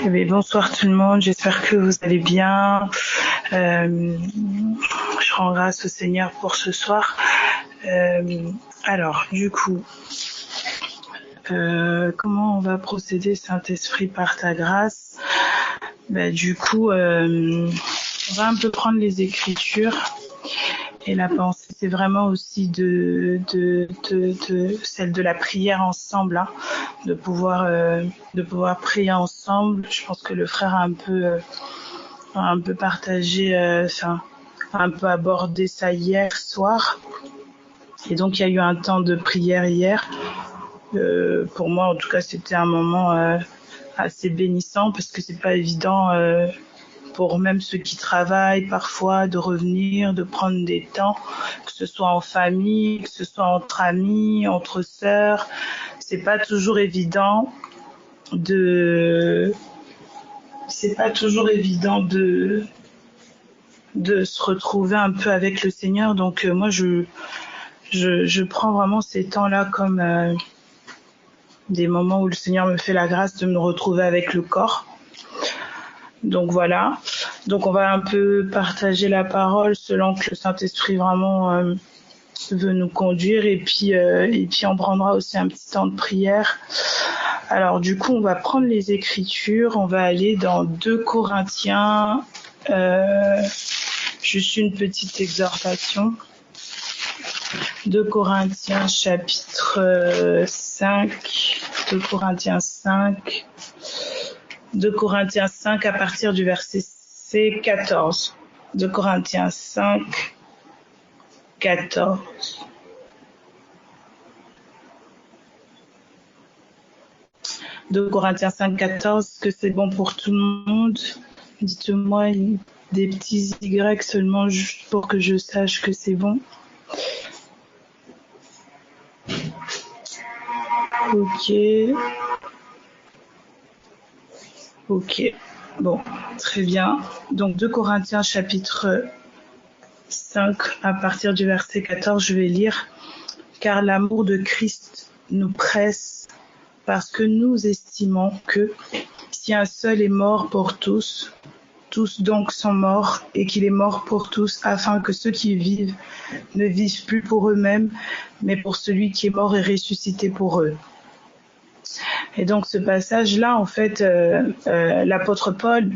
Bonsoir tout le monde, j'espère que vous allez bien. Je rends grâce au Seigneur pour ce soir. Alors, du coup, comment on va procéder, Saint-Esprit, par ta grâce? Du coup, on va un peu prendre les Écritures. Et la pensée, c'est vraiment aussi de celle de la prière ensemble, hein, de pouvoir prier ensemble. Je pense que le frère a un peu partagé, un peu abordé ça hier soir. Et donc il y a eu un temps de prière hier. Pour moi, en tout cas, c'était un moment assez bénissant parce que c'est pas évident. Pour même ceux qui travaillent parfois, de revenir, de prendre des temps, que ce soit en famille, que ce soit entre amis, entre sœurs. C'est pas toujours évident de se retrouver un peu avec le Seigneur. Donc moi, je prends vraiment ces temps-là comme des moments où le Seigneur me fait la grâce de me retrouver avec le corps. Donc voilà, donc on va un peu partager la parole selon que le Saint-Esprit vraiment veut nous conduire et puis on prendra aussi un petit temps de prière. Alors du coup on va prendre les Écritures, on va aller dans 2 Corinthiens, juste une petite exhortation. 2 Corinthiens chapitre 5, 2 Corinthiens 5. 2 Corinthiens 5 à partir du verset 14. 2 Corinthiens 5, 14. De Corinthiens 5, 14, que c'est bon pour tout le monde. Dites-moi des petits Y seulement juste pour que je sache que c'est bon. Ok, bon, très bien. Donc 2 Corinthiens chapitre 5 à partir du verset 14, je vais lire. Car l'amour de Christ nous presse parce que nous estimons que si un seul est mort pour tous, tous donc sont morts et qu'il est mort pour tous afin que ceux qui vivent ne vivent plus pour eux-mêmes mais pour celui qui est mort et ressuscité pour eux. Et donc ce passage-là, en fait, l'apôtre Paul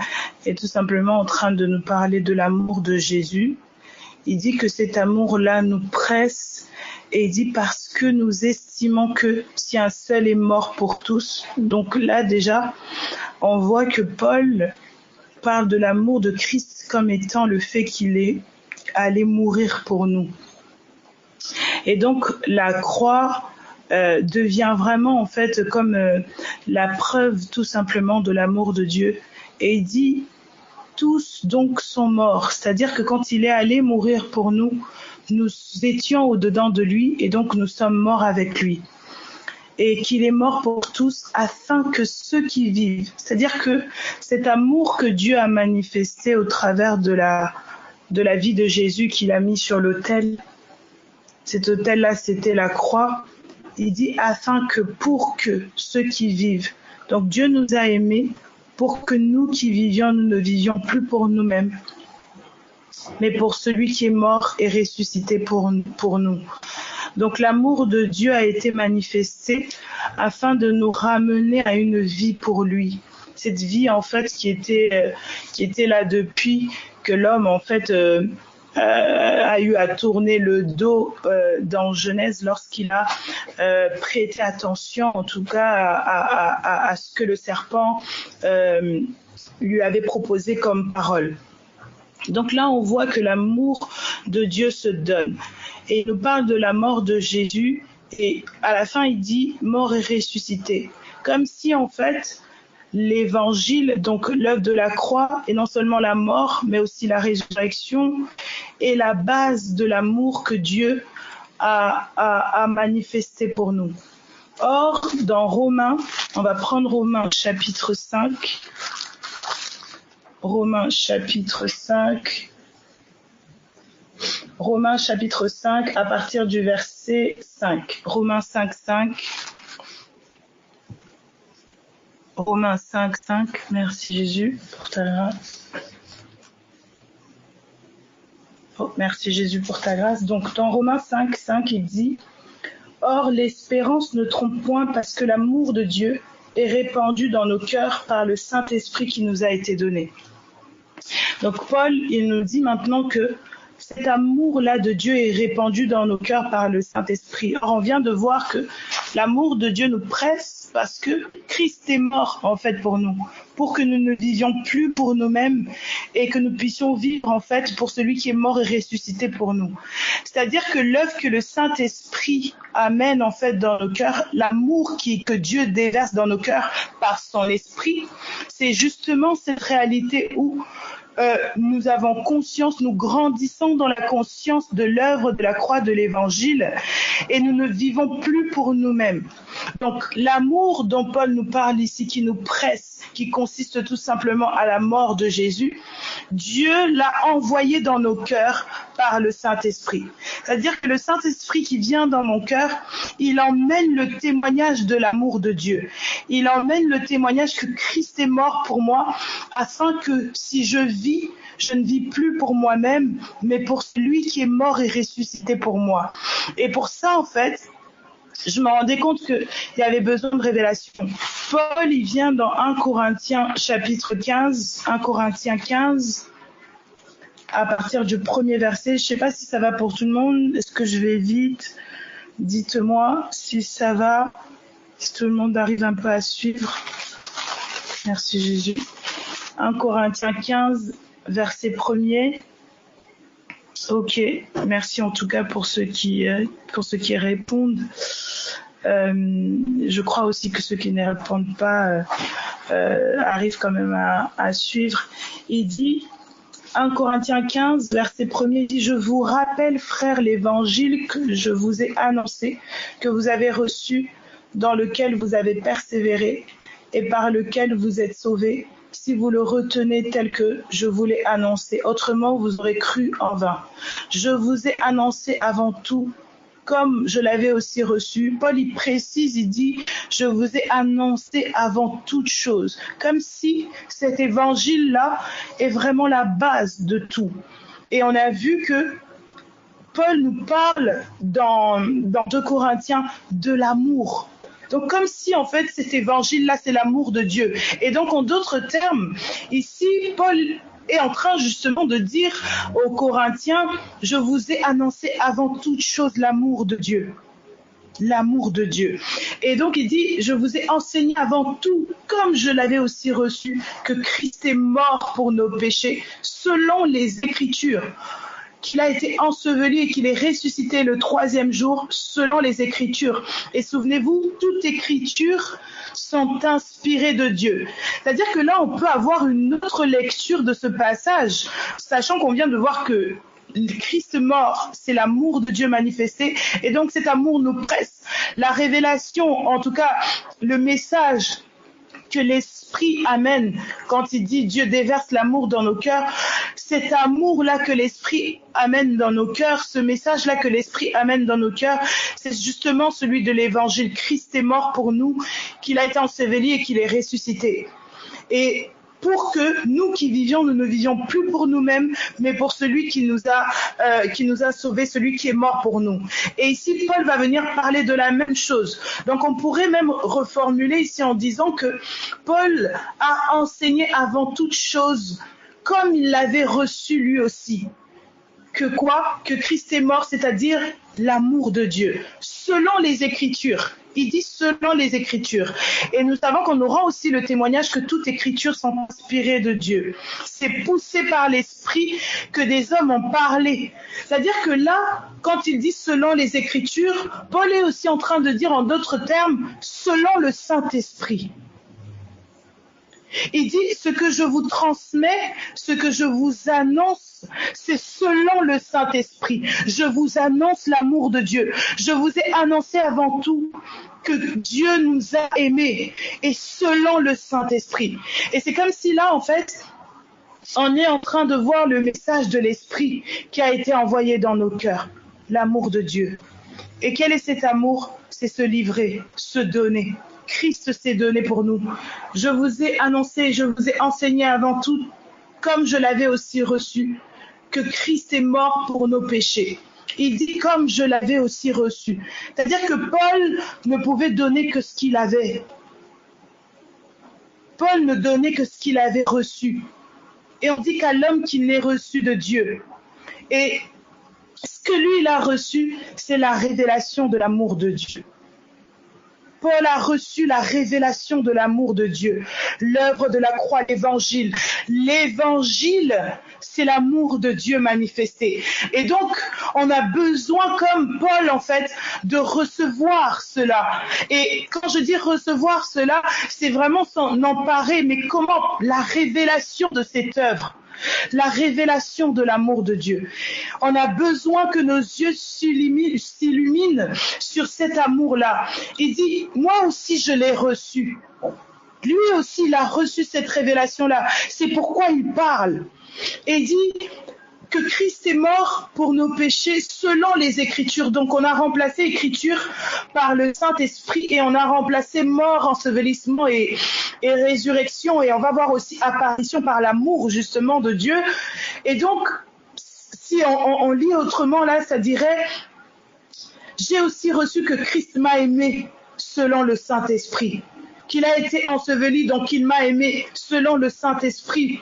est tout simplement en train de nous parler de l'amour de Jésus. Il dit que cet amour-là nous presse et il dit parce que nous estimons que si un seul est mort pour tous. Donc là déjà, on voit que Paul parle de l'amour de Christ comme étant le fait qu'il est allé mourir pour nous. Et donc la croix devient vraiment en fait comme la preuve tout simplement de l'amour de Dieu. Et il dit tous donc sont morts, c'est-à-dire que quand il est allé mourir pour nous, nous étions au-dedans de lui et donc nous sommes morts avec lui. Et qu'il est mort pour tous afin que ceux qui vivent, c'est-à-dire que cet amour que Dieu a manifesté au travers de la vie de Jésus qu'il a mis sur l'autel, cet autel-là c'était la croix, il dit afin que pour que ceux qui vivent, donc Dieu nous a aimés pour que nous qui vivions, nous ne vivions plus pour nous-mêmes, mais pour celui qui est mort et ressuscité pour nous. Donc l'amour de Dieu a été manifesté afin de nous ramener à une vie pour lui. Cette vie en fait qui était là depuis que l'homme en fait a eu à tourner le dos dans Genèse lorsqu'il a prêté attention en tout cas à ce que le serpent lui avait proposé comme parole. Donc là, on voit que l'amour de Dieu se donne. Et il nous parle de la mort de Jésus. Et à la fin, il dit « mort et ressuscité ». Comme si, en fait, l'évangile, donc l'œuvre de la croix, et non seulement la mort, mais aussi la résurrection, est la base de l'amour que Dieu a manifesté pour nous. Or, dans Romains, on va prendre Romains chapitre 5, Romains chapitre 5 à partir du verset 5. Romains 5, 5. Romains 5, 5. Merci Jésus pour ta grâce. Oh, merci Jésus pour ta grâce. Donc dans Romains 5, 5, il dit « Or l'espérance ne trompe point parce que l'amour de Dieu est répandu dans nos cœurs par le Saint-Esprit qui nous a été donné. » Donc Paul, il nous dit maintenant que cet amour-là de Dieu est répandu dans nos cœurs par le Saint-Esprit. Or, on vient de voir que l'amour de Dieu nous presse parce que Christ est mort en fait pour nous, pour que nous ne vivions plus pour nous-mêmes et que nous puissions vivre en fait pour celui qui est mort et ressuscité pour nous. C'est-à-dire que l'œuvre que le Saint-Esprit amène en fait dans nos cœurs, l'amour que Dieu déverse dans nos cœurs par son esprit, c'est justement cette réalité où nous avons conscience, nous grandissons dans la conscience de l'œuvre de la croix de l'Évangile et nous ne vivons plus pour nous-mêmes. Donc l'amour dont Paul nous parle ici, qui nous presse, qui consiste tout simplement à la mort de Jésus, Dieu l'a envoyé dans nos cœurs par le Saint-Esprit. C'est-à-dire que le Saint-Esprit qui vient dans mon cœur, il emmène le témoignage de l'amour de Dieu. Il emmène le témoignage que Christ est mort pour moi, afin que si je vis, je ne vis plus pour moi-même, mais pour celui qui est mort et ressuscité pour moi. Et pour ça, en fait, je me rendais compte qu'il y avait besoin de révélation. Paul, il vient dans 1 Corinthiens chapitre 15, 1 Corinthiens 15, à partir du premier verset. Je ne sais pas si ça va pour tout le monde. Est-ce que je vais vite? Dites-moi si ça va, si tout le monde arrive un peu à suivre. Merci Jésus. 1 Corinthiens 15, verset 1er. Ok, merci en tout cas pour ceux qui répondent. Je crois aussi que ceux qui ne répondent pas arrivent quand même à suivre. Il dit, 1 Corinthiens 15, verset 1er, dit « Je vous rappelle, frères, l'évangile que je vous ai annoncé, que vous avez reçu, dans lequel vous avez persévéré et par lequel vous êtes sauvés, si vous le retenez tel que je vous l'ai annoncé. Autrement, vous aurez cru en vain. Je vous ai annoncé avant tout, comme je l'avais aussi reçu. » Paul, il précise, il dit, je vous ai annoncé avant toute chose. Comme si cet évangile-là est vraiment la base de tout. Et on a vu que Paul nous parle dans 2 Corinthiens de l'amour. Donc comme si en fait cet évangile-là, c'est l'amour de Dieu. Et donc en d'autres termes, ici, Paul est en train justement de dire aux Corinthiens, je vous ai annoncé avant toute chose l'amour de Dieu. L'amour de Dieu. Et donc il dit, je vous ai enseigné avant tout, comme je l'avais aussi reçu, que Christ est mort pour nos péchés, selon les Écritures, qu'il a été enseveli et qu'il est ressuscité le 3e jour selon les Écritures. Et souvenez-vous, toute Écriture sont inspirées de Dieu. C'est-à-dire que là, on peut avoir une autre lecture de ce passage, sachant qu'on vient de voir que Christ mort, c'est l'amour de Dieu manifesté, et donc cet amour nous presse. La révélation, en tout cas, le message que l'Esprit amène quand il dit Dieu déverse l'amour dans nos cœurs, cet amour-là que l'Esprit amène dans nos cœurs, ce message-là que l'Esprit amène dans nos cœurs, c'est justement celui de l'Évangile. Christ est mort pour nous, qu'il a été enseveli et qu'il est ressuscité. Et pour que nous qui vivions, nous ne vivions plus pour nous-mêmes, mais pour celui qui nous a sauvés, celui qui est mort pour nous. Et ici, Paul va venir parler de la même chose. Donc, on pourrait même reformuler ici en disant que Paul a enseigné avant toute chose, comme il l'avait reçu lui aussi. Que quoi? Que Christ est mort, c'est-à-dire l'amour de Dieu, selon les Écritures. Il dit selon les Écritures. Et nous savons qu'on aura aussi le témoignage que toutes Écritures sont inspirées de Dieu. C'est poussé par l'Esprit que des hommes ont parlé. C'est-à-dire que là, quand il dit selon les Écritures, Paul est aussi en train de dire en d'autres termes, selon le Saint-Esprit. Il dit, ce que je vous transmets, ce que je vous annonce, c'est selon le Saint-Esprit. Je vous annonce l'amour de Dieu. Je vous ai annoncé avant tout que Dieu nous a aimés, et selon le Saint-Esprit. Et c'est comme si là, en fait, on est en train de voir le message de l'Esprit qui a été envoyé dans nos cœurs, l'amour de Dieu. Et quel est cet amour? C'est se livrer, se donner. Christ s'est donné pour nous. Je vous ai annoncé, je vous ai enseigné avant tout, comme je l'avais aussi reçu, que Christ est mort pour nos péchés. Il dit comme je l'avais aussi reçu. C'est-à-dire que Paul ne pouvait donner que ce qu'il avait. Paul ne donnait que ce qu'il avait reçu. Et on dit qu'à l'homme qu'il l'ait reçu de Dieu. Et ce que lui, il a reçu, c'est la révélation de l'amour de Dieu. Paul a reçu la révélation de l'amour de Dieu, l'œuvre de la croix, l'évangile. L'évangile, c'est l'amour de Dieu manifesté. Et donc, on a besoin, comme Paul, en fait, de recevoir cela. Et quand je dis recevoir cela, c'est vraiment s'en emparer. Mais comment? La révélation de cette œuvre. La révélation de l'amour de Dieu. On a besoin que nos yeux s'illuminent sur cet amour-là. Il dit, moi aussi je l'ai reçu. Lui aussi, il a reçu cette révélation-là. C'est pourquoi il parle. Et il dit que Christ est mort pour nos péchés selon les Écritures. Donc on a remplacé Écriture par le Saint-Esprit et on a remplacé mort, ensevelissement et résurrection. Et on va voir aussi apparition par l'amour justement de Dieu. Et donc, si on lit autrement là, ça dirait « J'ai aussi reçu que Christ m'a aimé selon le Saint-Esprit. » Qu'il a été enseveli, donc il m'a aimé selon le Saint-Esprit.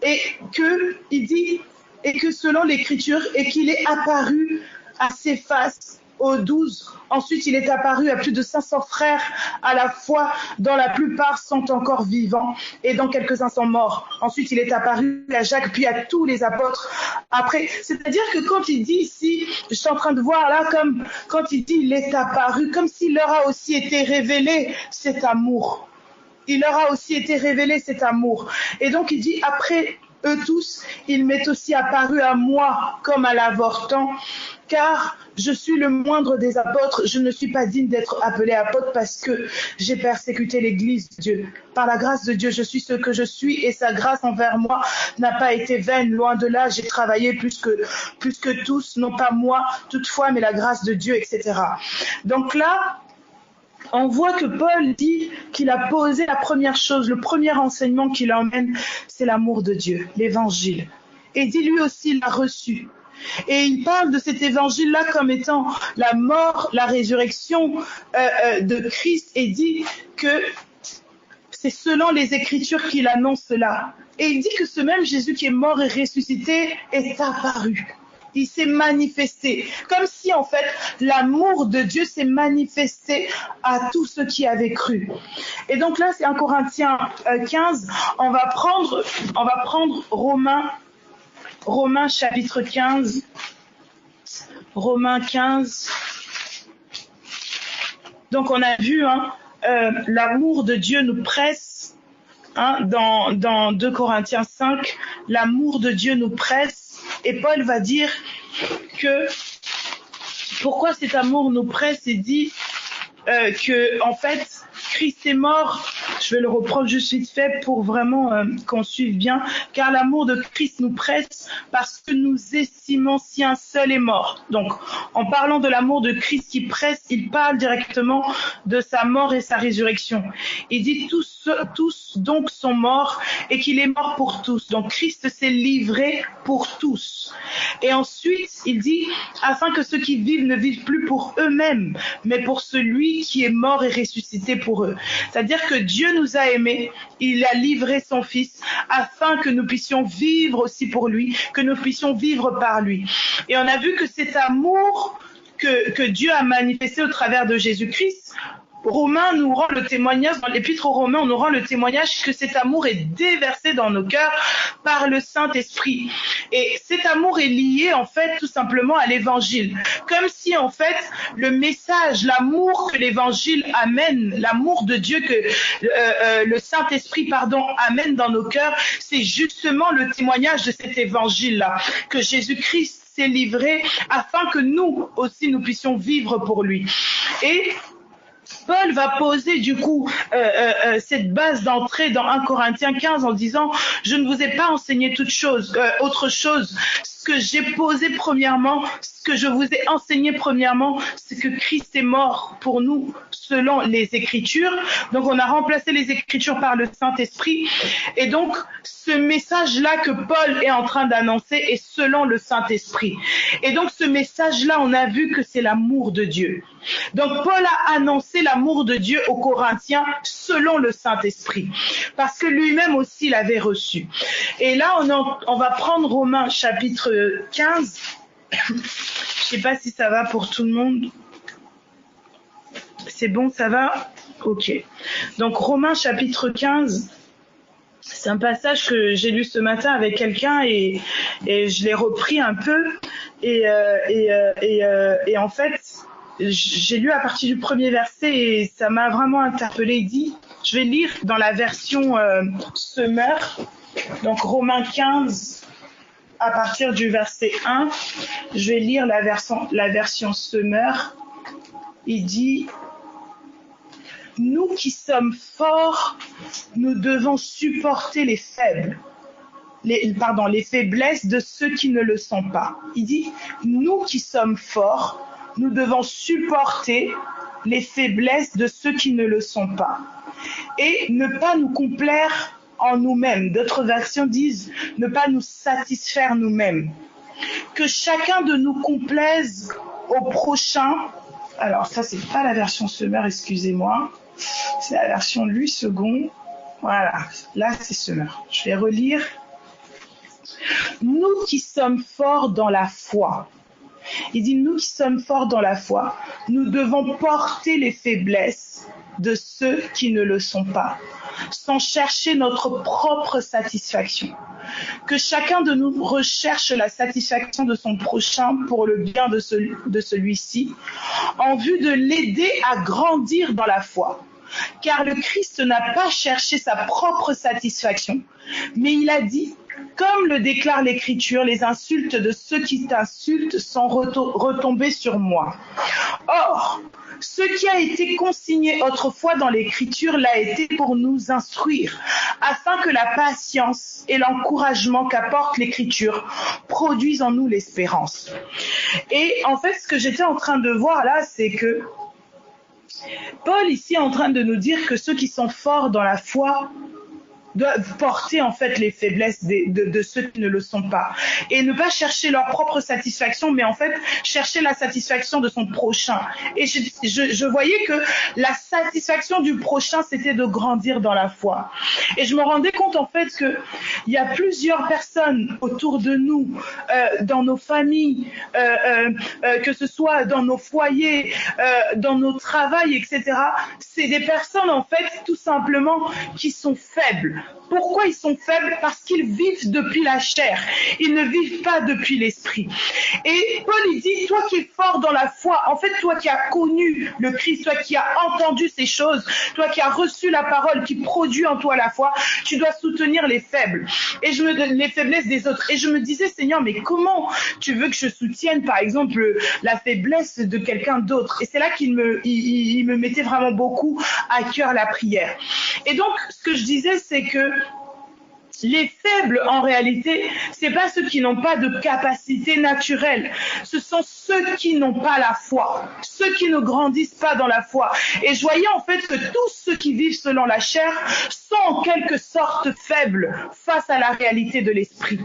Et que, il dit... et que selon l'Écriture, et qu'il est apparu à Céphas aux 12. Ensuite, il est apparu à plus de 500 frères à la fois, dont la plupart sont encore vivants et dont quelques-uns sont morts. Ensuite, il est apparu à Jacques, puis à tous les apôtres. Après, c'est-à-dire que quand il dit ici, je suis en train de voir là, comme quand il dit il est apparu, comme s'il leur a aussi été révélé cet amour. Il leur a aussi été révélé cet amour. Et donc, il dit après eux tous, il m'est aussi apparu à moi comme à l'avortant, car je suis le moindre des apôtres, je ne suis pas digne d'être appelé apôtre parce que j'ai persécuté l'Église de Dieu. Par la grâce de Dieu, je suis ce que je suis et sa grâce envers moi n'a pas été vaine, loin de là, j'ai travaillé plus que tous, non pas moi toutefois, mais la grâce de Dieu, etc. Donc là, on voit que Paul dit qu'il a posé la première chose, le premier enseignement qu'il emmène, c'est l'amour de Dieu, l'évangile. Et dit lui aussi, il l'a reçu. Et il parle de cet évangile-là comme étant la mort, la résurrection de Christ et dit que c'est selon les Écritures qu'il annonce cela. Et il dit que ce même Jésus qui est mort et ressuscité est apparu. Il s'est manifesté, comme si en fait l'amour de Dieu s'est manifesté à tous ceux qui avaient cru. Et donc là, c'est 1 Corinthiens 15, on va prendre Romains chapitre 15, Romains 15. Donc on a vu, l'amour de Dieu nous presse, dans 2 Corinthiens 5, l'amour de Dieu nous presse. Et Paul va dire que pourquoi cet amour nous presse et dit que en fait Christ est mort. Je vais le reprendre juste vite fait pour vraiment qu'on suive bien. Car l'amour de Christ nous presse parce que nous estimons si un seul est mort. Donc, en parlant de l'amour de Christ qui presse, il parle directement de sa mort et sa résurrection. Il dit tous donc sont morts et qu'il est mort pour tous. Donc, Christ s'est livré pour tous. Et ensuite, il dit afin que ceux qui vivent ne vivent plus pour eux-mêmes, mais pour celui qui est mort et ressuscité pour eux. C'est-à-dire que Dieu nous a aimés, il a livré son Fils afin que nous puissions vivre aussi pour lui, que nous puissions vivre par lui. Et on a vu que cet amour que Dieu a manifesté au travers de Jésus-Christ, Romains nous rend le témoignage, dans l'épître aux Romains, on nous rend le témoignage que cet amour est déversé dans nos cœurs par le Saint-Esprit. Et cet amour est lié, en fait, tout simplement à l'évangile. Comme si, en fait, le message, l'amour que l'évangile amène, l'amour de Dieu que le Saint-Esprit, amène dans nos cœurs, c'est justement le témoignage de cet évangile-là, que Jésus-Christ s'est livré afin que nous aussi, nous puissions vivre pour lui. Et Paul va poser du coup cette base d'entrée dans 1 Corinthiens 15 en disant « Je ne vous ai pas enseigné autre chose ce que j'ai posé premièrement, ce que je vous ai enseigné premièrement, c'est que Christ est mort pour nous selon les Écritures. Donc, on a remplacé les Écritures par le Saint-Esprit. Et donc, ce message-là que Paul est en train d'annoncer est selon le Saint-Esprit. Et donc, ce message-là, on a vu que c'est l'amour de Dieu. Donc, Paul a annoncé l'amour de Dieu aux Corinthiens selon le Saint-Esprit, parce que lui-même aussi l'avait reçu. Et là, on va prendre Romains chapitre 15. Je ne sais pas si ça va pour tout le monde. C'est bon, ça va? Ok. Donc, Romains chapitre 15, c'est un passage que j'ai lu ce matin avec quelqu'un et je l'ai repris un peu. Et en fait, j'ai lu à partir du premier verset et ça m'a vraiment interpellée. Il dit, je vais lire dans la version Semeur, donc Romains 15, à partir du verset 1, je vais lire la version Semeur. Il dit, nous qui sommes forts, nous devons supporter les faiblesses de ceux qui ne le sont pas. Il dit, nous qui sommes forts, nous devons supporter les faiblesses de ceux qui ne le sont pas. Et ne pas nous complaire en nous-mêmes. D'autres versions disent, ne pas nous satisfaire nous-mêmes. Que chacun de nous complaise au prochain. Alors ça, c'est pas la version Semeur, excusez-moi. C'est la version Louis II. Voilà, là c'est Semeur. Je vais relire. Nous qui sommes forts dans la foi. Il dit, nous qui sommes forts dans la foi, nous devons porter les faiblesses de ceux qui ne le sont pas, sans chercher notre propre satisfaction. Que chacun de nous recherche la satisfaction de son prochain pour le bien de celui-ci, en vue de l'aider à grandir dans la foi. Car le Christ n'a pas cherché sa propre satisfaction, mais il a dit, comme le déclare l'Écriture, les insultes de ceux qui t'insultent sont retombées sur moi. Or, ce qui a été consigné autrefois dans l'Écriture l'a été pour nous instruire, afin que la patience et l'encouragement qu'apporte l'Écriture produisent en nous l'espérance. Et en fait, ce que j'étais en train de voir là, c'est que Paul ici est en train de nous dire que ceux qui sont forts dans la foi doivent porter en fait les faiblesses de ceux qui ne le sont pas et ne pas chercher leur propre satisfaction, mais en fait chercher la satisfaction de son prochain. Et je voyais que la satisfaction du prochain, c'était de grandir dans la foi. Et je me rendais compte en fait que il y a plusieurs personnes autour de nous, dans nos familles, que ce soit dans nos foyers, dans nos travails, etc. C'est des personnes en fait tout simplement qui sont faibles. Pourquoi ils sont faibles? Parce qu'ils vivent depuis la chair. Ils ne vivent pas depuis l'esprit. Et Paul, il dit, toi qui es fort dans la foi, en fait, toi qui as connu le Christ, toi qui as entendu ces choses, toi qui as reçu la parole qui produit en toi la foi, tu dois soutenir les faibles. Et les faiblesses des autres. Et je me disais, Seigneur, mais comment tu veux que je soutienne, par exemple, la faiblesse de quelqu'un d'autre? Et c'est là qu'il me mettait vraiment beaucoup à cœur la prière. Et donc, ce que je disais, c'est que les faibles, en réalité, c'est pas ceux qui n'ont pas de capacité naturelle. Ce sont ceux qui n'ont pas la foi, ceux qui ne grandissent pas dans la foi. Et je voyais en fait que tous ceux qui vivent selon la chair sont en quelque sorte faibles face à la réalité de l'esprit.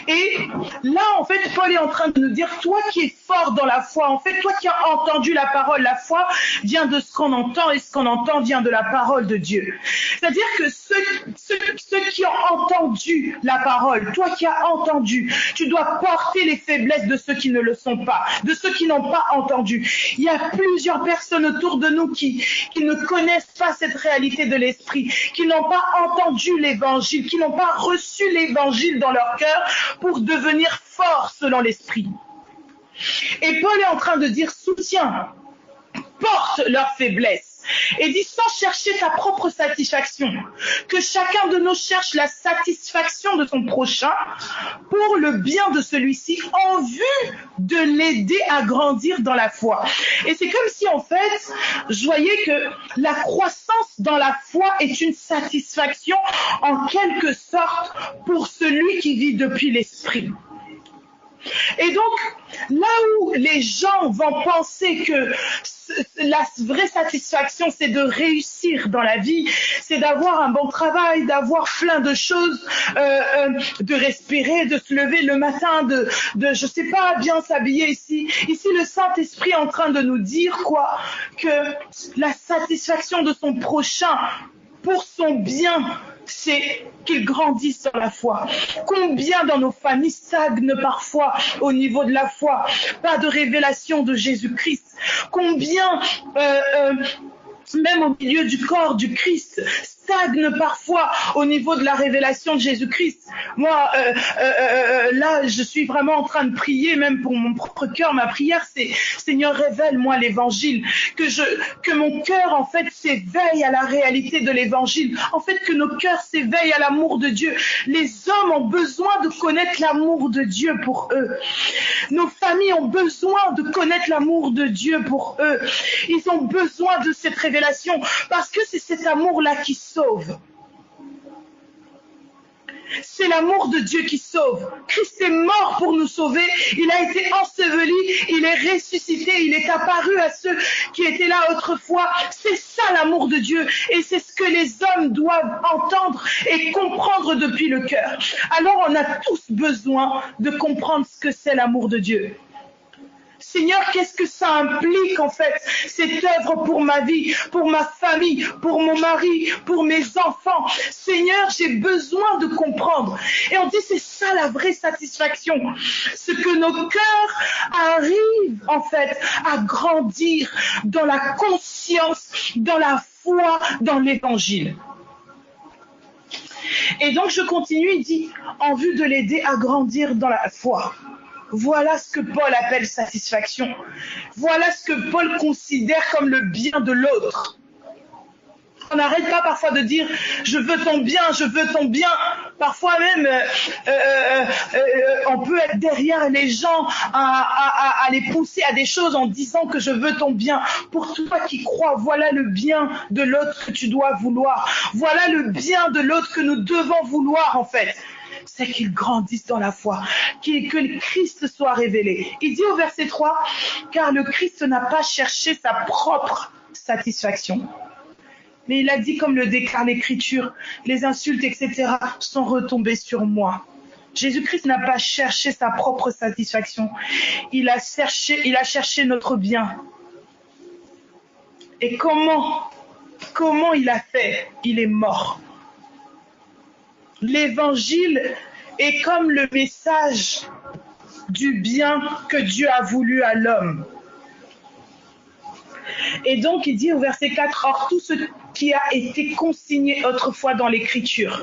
Et là, en fait, Paul est en train de nous dire, toi qui es fort dans la foi, en fait, toi qui as entendu la parole, la foi vient de ce qu'on entend et ce qu'on entend vient de la parole de Dieu. C'est-à-dire que ceux qui ont entendu la parole, toi qui as entendu, tu dois porter les faiblesses de ceux qui ne le sont pas, de ceux qui n'ont pas entendu. Il y a plusieurs personnes autour de nous qui ne connaissent pas cette réalité de l'esprit, qui n'ont pas entendu l'évangile, qui n'ont pas reçu l'évangile dans leur cœur pour devenir forts selon l'esprit. Et Paul est en train de dire, soutiens, porte leurs faiblesses. Et dit sans chercher sa propre satisfaction, que chacun de nous cherche la satisfaction de son prochain pour le bien de celui-ci en vue de l'aider à grandir dans la foi. Et c'est comme si en fait, je voyais que la croissance dans la foi est une satisfaction en quelque sorte pour celui qui vit depuis l'esprit. Et donc, là où les gens vont penser que la vraie satisfaction, c'est de réussir dans la vie, c'est d'avoir un bon travail, d'avoir plein de choses, de respirer, de se lever le matin, de je sais pas, bien s'habiller ici. Ici, le Saint-Esprit est en train de nous dire quoi? Que la satisfaction de son prochain pour son bien, c'est qu'ils grandissent dans la foi. Combien dans nos familles stagnent parfois au niveau de la foi, pas de révélation de Jésus-Christ. Combien, même au milieu du corps du Christ, stagnent parfois au niveau de la révélation de Jésus-Christ. Moi, là, je suis vraiment en train de prier, même pour mon propre cœur. Ma prière, c'est Seigneur, révèle-moi l'évangile, que mon cœur, en fait, s'éveille à la réalité de l'évangile. En fait, que nos cœurs s'éveillent à l'amour de Dieu. Les hommes ont besoin de connaître l'amour de Dieu pour eux. Nos familles ont besoin de connaître l'amour de Dieu pour eux. Ils ont besoin de cette révélation parce que c'est cet amour-là qui sauve. C'est l'amour de Dieu qui sauve. Christ est mort pour nous sauver. Il a été enseveli. Il est ressuscité. Il est apparu à ceux qui étaient là autrefois. C'est ça l'amour de Dieu. Et c'est ce que les hommes doivent entendre et comprendre depuis le cœur. Alors on a tous besoin de comprendre ce que c'est l'amour de Dieu. Seigneur, qu'est-ce que ça implique en fait, cette œuvre pour ma vie, pour ma famille, pour mon mari, pour mes enfants. Seigneur, j'ai besoin de comprendre. Et on dit c'est ça la vraie satisfaction. Ce que nos cœurs arrivent en fait à grandir dans la conscience, dans la foi, dans l'évangile. Et donc je continue, il dit, en vue de l'aider à grandir dans la foi. Voilà ce que Paul appelle satisfaction. Voilà ce que Paul considère comme le bien de l'autre. On n'arrête pas parfois de dire « je veux ton bien, je veux ton bien ». Parfois même, on peut être derrière les gens à les pousser à des choses en disant que je veux ton bien. Pour toi qui crois, voilà le bien de l'autre que tu dois vouloir. Voilà le bien de l'autre que nous devons vouloir en fait. C'est qu'il grandisse dans la foi, que le Christ soit révélé. Il dit au verset 3, « Car le Christ n'a pas cherché sa propre satisfaction. » Mais il a dit, comme le déclare l'Écriture, les insultes, etc. sont retombées sur moi. Jésus-Christ n'a pas cherché sa propre satisfaction. Il a cherché notre bien. Et comment il a fait? Il est mort. L'évangile est comme le message du bien que Dieu a voulu à l'homme. Et donc, il dit au verset 4, « Or, tout ce qui a été consigné autrefois dans l'Écriture. »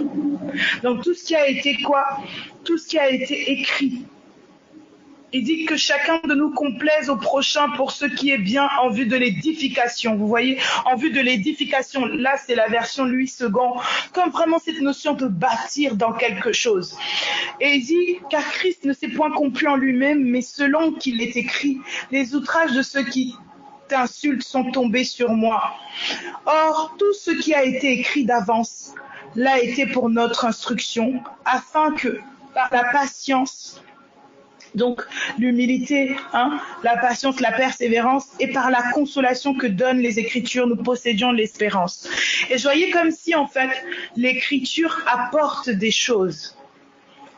Donc, tout ce qui a été quoi? Tout ce qui a été écrit. Il dit que chacun de nous complaise au prochain pour ce qui est bien en vue de l'édification. Vous voyez, en vue de l'édification, là c'est la version Louis II, comme vraiment cette notion de bâtir dans quelque chose. Et il dit, car Christ ne s'est point complu en lui-même, mais selon qu'il est écrit, les outrages de ceux qui t'insultent sont tombés sur moi. Or, tout ce qui a été écrit d'avance l'a été pour notre instruction, afin que, par la patience, donc l'humilité, la patience, la persévérance, et par la consolation que donnent les Écritures, nous possédions l'espérance. Et je voyais comme si en fait l'Écriture apporte des choses.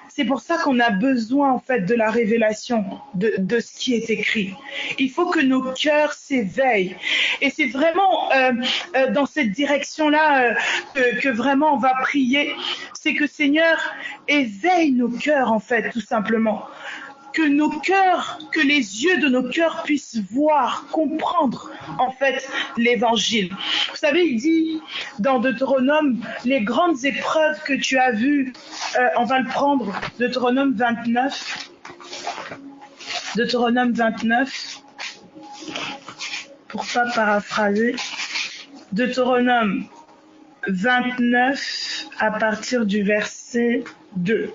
C'est pour ça qu'on a besoin en fait de la révélation de ce qui est écrit. Il faut que nos cœurs s'éveillent. Et c'est vraiment dans cette direction-là que vraiment on va prier. C'est que Seigneur, éveille nos cœurs en fait, tout simplement. Que nos cœurs, que les yeux de nos cœurs puissent voir, comprendre en fait l'évangile. Vous savez, il dit dans Deutéronome, les grandes épreuves que tu as vues, on va le prendre, Deutéronome 29, pour pas paraphraser, Deutéronome 29 à partir du verset 2.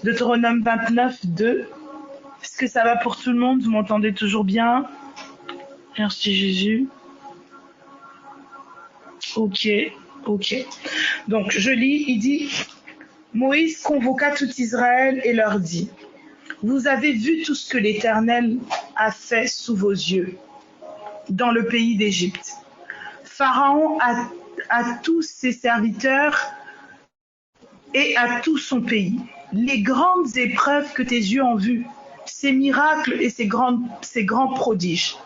Deutéronome 29, 2. Est-ce que ça va pour tout le monde? Vous m'entendez toujours bien? Merci Jésus. Ok. Donc je lis, il dit, Moïse convoqua tout Israël et leur dit, Vous avez vu tout ce que l'Éternel a fait sous vos yeux dans le pays d'Égypte. Pharaon a tous ses serviteurs et à tout son pays. Les grandes épreuves que tes yeux ont vues, ces miracles et ces grands prodiges.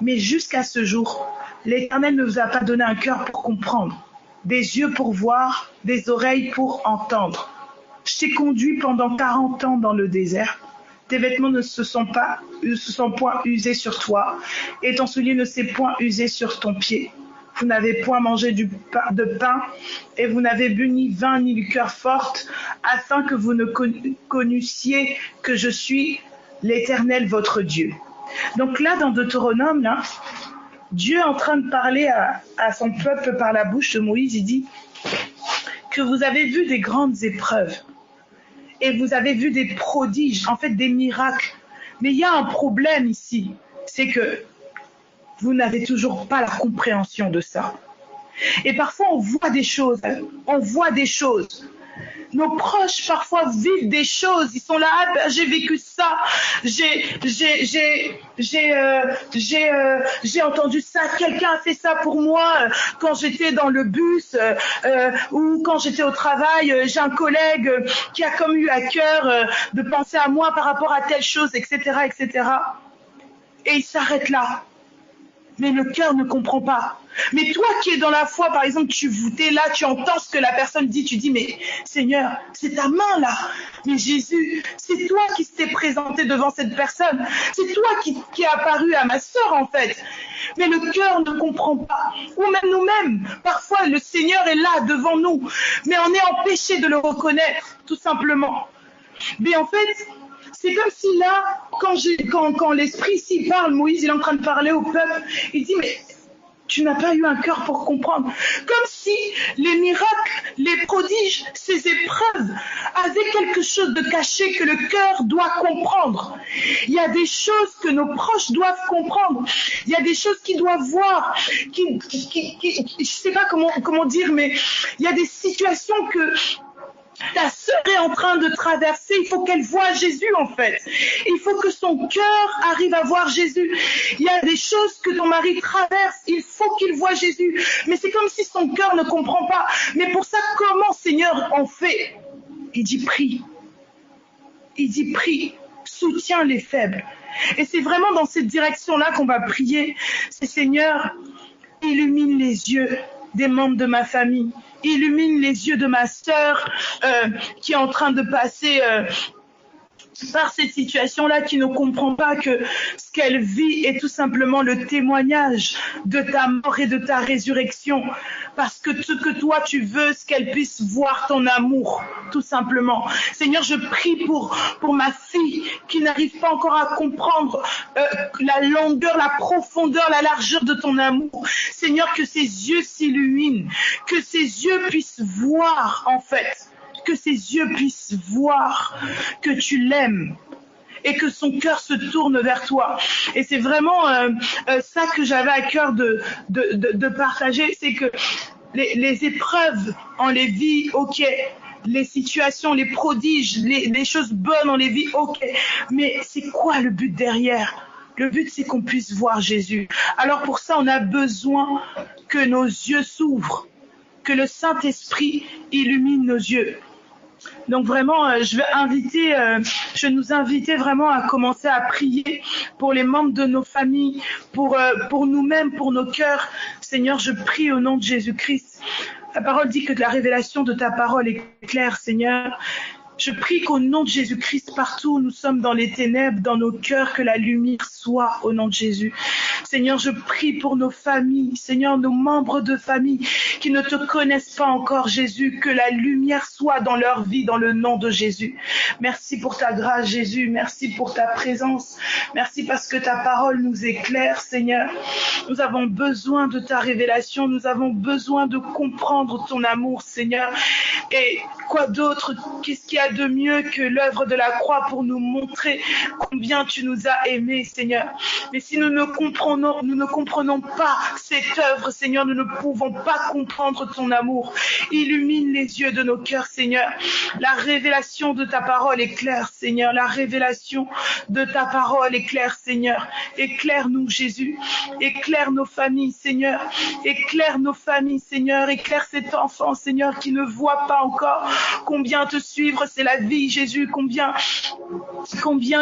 Mais jusqu'à ce jour, l'Éternel ne vous a pas donné un cœur pour comprendre, des yeux pour voir, des oreilles pour entendre. Je t'ai conduit pendant 40 ans dans le désert. Tes vêtements ne se sont point usés sur toi, et ton soulier ne s'est point usé sur ton pied. Vous n'avez point mangé de pain, et vous n'avez bu ni vin ni liqueur forte, afin que vous ne connussiez que je suis l'Éternel votre Dieu. Donc là, dans Deutéronome, là, Dieu est en train de parler à son peuple par la bouche de Moïse. Il dit que vous avez vu des grandes épreuves et vous avez vu des prodiges, en fait des miracles. Mais il y a un problème ici, c'est que vous n'avez toujours pas la compréhension de ça. Et parfois on voit des choses. Nos proches parfois vivent des choses. Ils sont là, ah ben, j'ai vécu ça, j'ai entendu ça, quelqu'un a fait ça pour moi quand j'étais dans le bus ou quand j'étais au travail. J'ai un collègue qui a comme eu à cœur de penser à moi par rapport à telle chose, etc., etc. Et il s'arrête là. Mais le cœur ne comprend pas. Mais toi qui es dans la foi, par exemple, tu es là, tu entends ce que la personne dit, tu dis, mais Seigneur, c'est ta main là. Mais Jésus, c'est toi qui t'es présenté devant cette personne. C'est toi qui est apparu à ma sœur en fait. Mais le cœur ne comprend pas. Ou même nous-mêmes, parfois le Seigneur est là devant nous, mais on est empêché de le reconnaître, tout simplement. Mais en fait, c'est comme si là, quand l'Esprit ici parle, Moïse, il est en train de parler au peuple, il dit, mais tu n'as pas eu un cœur pour comprendre. Comme si les miracles, les prodiges, ces épreuves avaient quelque chose de caché que le cœur doit comprendre. Il y a des choses que nos proches doivent comprendre. Il y a des choses qu'ils doivent voir. Je sais pas comment dire, mais il y a des situations que ta sœur est en train de traverser, il faut qu'elle voie Jésus en fait. Il faut que son cœur arrive à voir Jésus. Il y a des choses que ton mari traverse, il faut qu'il voie Jésus. Mais c'est comme si son cœur ne comprend pas. Mais pour ça, comment Seigneur on fait? Il dit prie. Il dit prie, soutiens les faibles. Et c'est vraiment dans cette direction-là qu'on va prier. C'est Seigneur, illumine les yeux des membres de ma famille. Illumine les yeux de ma sœur qui est en train de passer par cette situation-là, qui ne comprend pas que ce qu'elle vit est tout simplement le témoignage de ta mort et de ta résurrection. Parce que ce que toi tu veux, c'est qu'elle puisse voir ton amour, tout simplement. Seigneur, je prie pour ma fille qui n'arrive pas encore à comprendre la longueur, la profondeur, la largeur de ton amour. Seigneur, que ses yeux s'illuminent, que ses yeux puissent voir, en fait, que ses yeux puissent voir que tu l'aimes et que son cœur se tourne vers toi. Et c'est vraiment ça que j'avais à cœur de partager, c'est que les épreuves, on les vit, ok, les situations, les prodiges, les choses bonnes, on les vit, ok, mais c'est quoi le but derrière? Le but, c'est qu'on puisse voir Jésus. Alors pour ça, on a besoin que nos yeux s'ouvrent, que le Saint-Esprit illumine nos yeux. Donc vraiment, je vais nous inviter vraiment à commencer à prier pour les membres de nos familles, pour nous-mêmes, pour nos cœurs. Seigneur, je prie au nom de Jésus-Christ. La parole dit que la révélation de ta parole est claire, Seigneur. Je prie qu'au nom de Jésus-Christ, partout où nous sommes dans les ténèbres, dans nos cœurs, que la lumière soit au nom de Jésus. Seigneur, je prie pour nos familles, Seigneur, nos membres de famille qui ne te connaissent pas encore, Jésus, que la lumière soit dans leur vie, dans le nom de Jésus. Merci pour ta grâce, Jésus. Merci pour ta présence. Merci parce que ta parole nous éclaire, Seigneur. Nous avons besoin de ta révélation. Nous avons besoin de comprendre ton amour, Seigneur. Et quoi d'autre? Qu'est-ce qu'il y a de mieux que l'œuvre de la croix pour nous montrer combien tu nous as aimés, Seigneur? Mais si nous ne comprenons pas cette œuvre, Seigneur, nous ne pouvons pas comprendre ton amour. Illumine les yeux de nos cœurs, Seigneur. La révélation de ta parole est claire, Seigneur. La révélation de ta parole est claire, Seigneur. Éclaire-nous, Jésus. Éclaire nos familles, Seigneur. Éclaire nos familles, Seigneur. Éclaire cet enfant, Seigneur, qui ne voit pas encore combien te suivre, c'est la vie, Jésus. Combien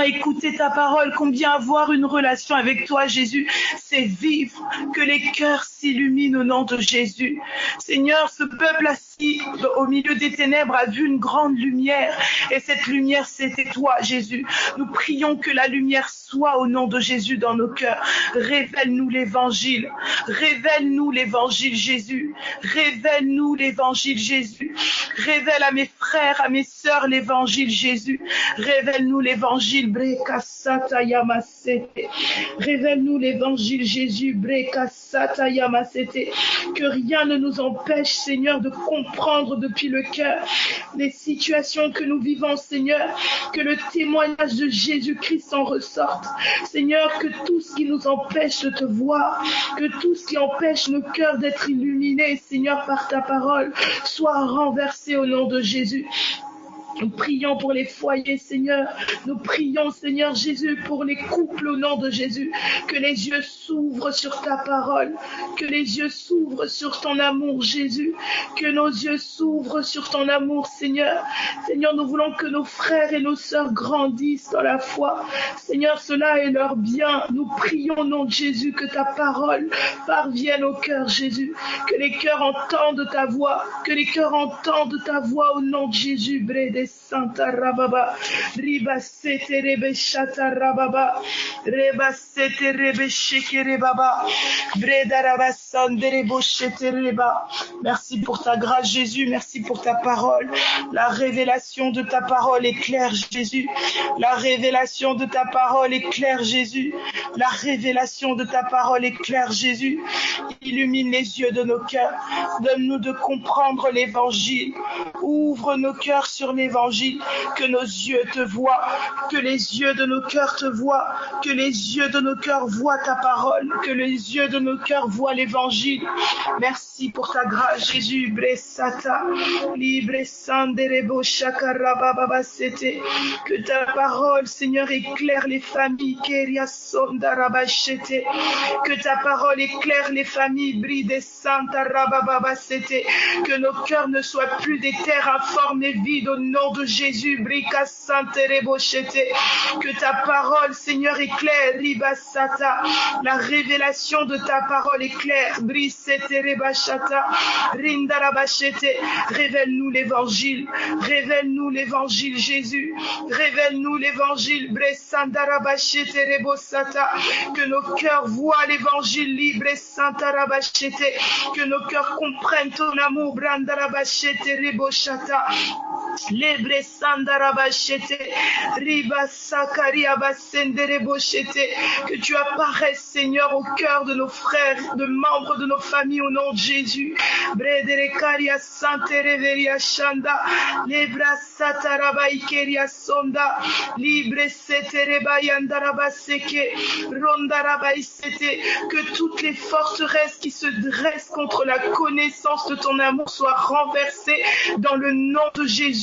écouter ta parole, combien avoir une relation avec toi, Jésus, c'est vivre, que les cœurs s'illuminent au nom de Jésus. Seigneur, ce peuple assis au milieu des ténèbres a vu une grande lumière, et cette lumière, c'était toi, Jésus. Nous prions que la lumière soit au nom de Jésus dans nos cœurs. Révèle-nous l'évangile. Révèle-nous l'évangile, Jésus. Révèle-nous l'évangile, Jésus. Révèle à mes frères, à mes sœurs l'évangile, Jésus. Révèle-nous l'évangile, Brekasata Yamasete. Révèle-nous l'évangile, Jésus, Brekasata Yamasete. Que rien ne nous empêche, Seigneur, de comprendre depuis le cœur les situations que nous vivons, Seigneur. Que le témoignage de Jésus-Christ en ressorte. Seigneur, que tout ce qui nous empêche de te voir, que tout ce qui empêche nos cœurs d'être illuminés, Seigneur, par ta parole, soit renversé au nom de Jésus. Nous prions pour les foyers, Seigneur. Nous prions, Seigneur Jésus, pour les couples au nom de Jésus. Que les yeux s'ouvrent sur ta parole. Que les yeux s'ouvrent sur ton amour, Jésus. Que nos yeux s'ouvrent sur ton amour, Seigneur. Seigneur, nous voulons que nos frères et nos sœurs grandissent dans la foi. Seigneur, cela est leur bien. Nous prions au nom de Jésus que ta parole parvienne au cœur, Jésus. Que les cœurs entendent ta voix. Que les cœurs entendent ta voix au nom de Jésus. Santa Rababa, Riba Sete Rebe Shata Rababa, Reba Sete Rebe Shekere Baba, Breda Raba Sandere Boshete Reba. Merci pour ta grâce, Jésus. Merci pour ta parole. La révélation de ta parole est claire, Jésus. La révélation de ta parole est claire, Jésus. La révélation de ta parole est claire, Jésus. Illumine les yeux de nos cœurs. Donne-nous de comprendre l'évangile. Ouvre nos cœurs sur l'évangile. Que nos yeux te voient, que les yeux de nos cœurs te voient, que les yeux de nos cœurs voient ta parole, que les yeux de nos cœurs voient l'évangile. Merci pour ta grâce, Jésus. Bresata, libre sanderebo shakarababa sete. Que ta parole, Seigneur, éclaire les familles. Keria sondarabashete. Que ta parole éclaire les familles. Bride santa rababa sete. Que nos cœurs ne soient plus des terres informes et vides au nom de Jésus, Brika Santerebochete, que ta parole, Seigneur, éclaire, Ribasata, la révélation de ta parole éclaire, Briseterebachata, Rindarabachete, révèle-nous l'évangile, Jésus, révèle-nous l'évangile, Bresandarabachete Rebosata, que nos cœurs voient l'évangile libre, Santarabachete, que nos cœurs comprennent ton amour, Brandarabachete Rebochata, Lebre sandarabachete, riba sakaria basendere bochete, que tu apparaisses, Seigneur, au cœur de nos frères, de membres de nos familles, au nom de Jésus. Bredere karia santereveria shanda, lebra satarabaikeria sonda, libre seterebayandarabaseke, rondarabaisete, que toutes les forteresses qui se dressent contre la connaissance de ton amour soient renversées dans le nom de Jésus.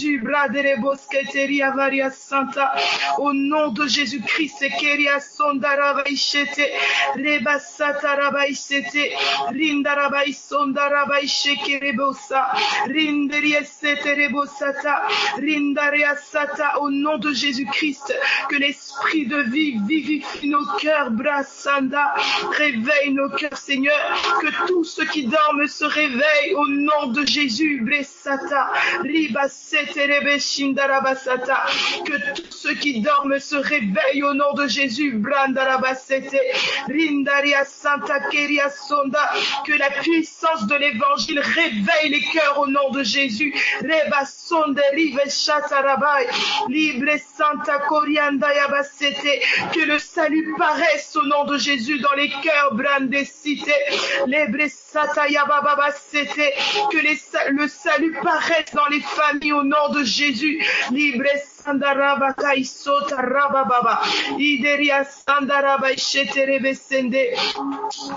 Au nom de Jésus-Christ, Keria Sondarabaishete, Reba Satarabaishete, Rindarabai Sondarabaisheke Rebosa, Rinderiesete Rebosata, Rindaria Sata, au nom de Jésus-Christ, que l'esprit de vie vivifie nos cœurs, Brassanda, réveille nos cœurs, Seigneur, que tous ceux qui dorment se réveillent au nom de Jésus, Bressata, Ribasete. Que tous ceux qui dorment se réveillent au nom de Jésus. Que la puissance de l'évangile réveille les cœurs au nom de Jésus. Que le salut paraisse au nom de Jésus dans les cœurs. Que le salut paraisse dans les familles au nom de Jésus. Libre Sandaraba Kaisota Rabababa. Ideria Sandaraba Isheterebesende.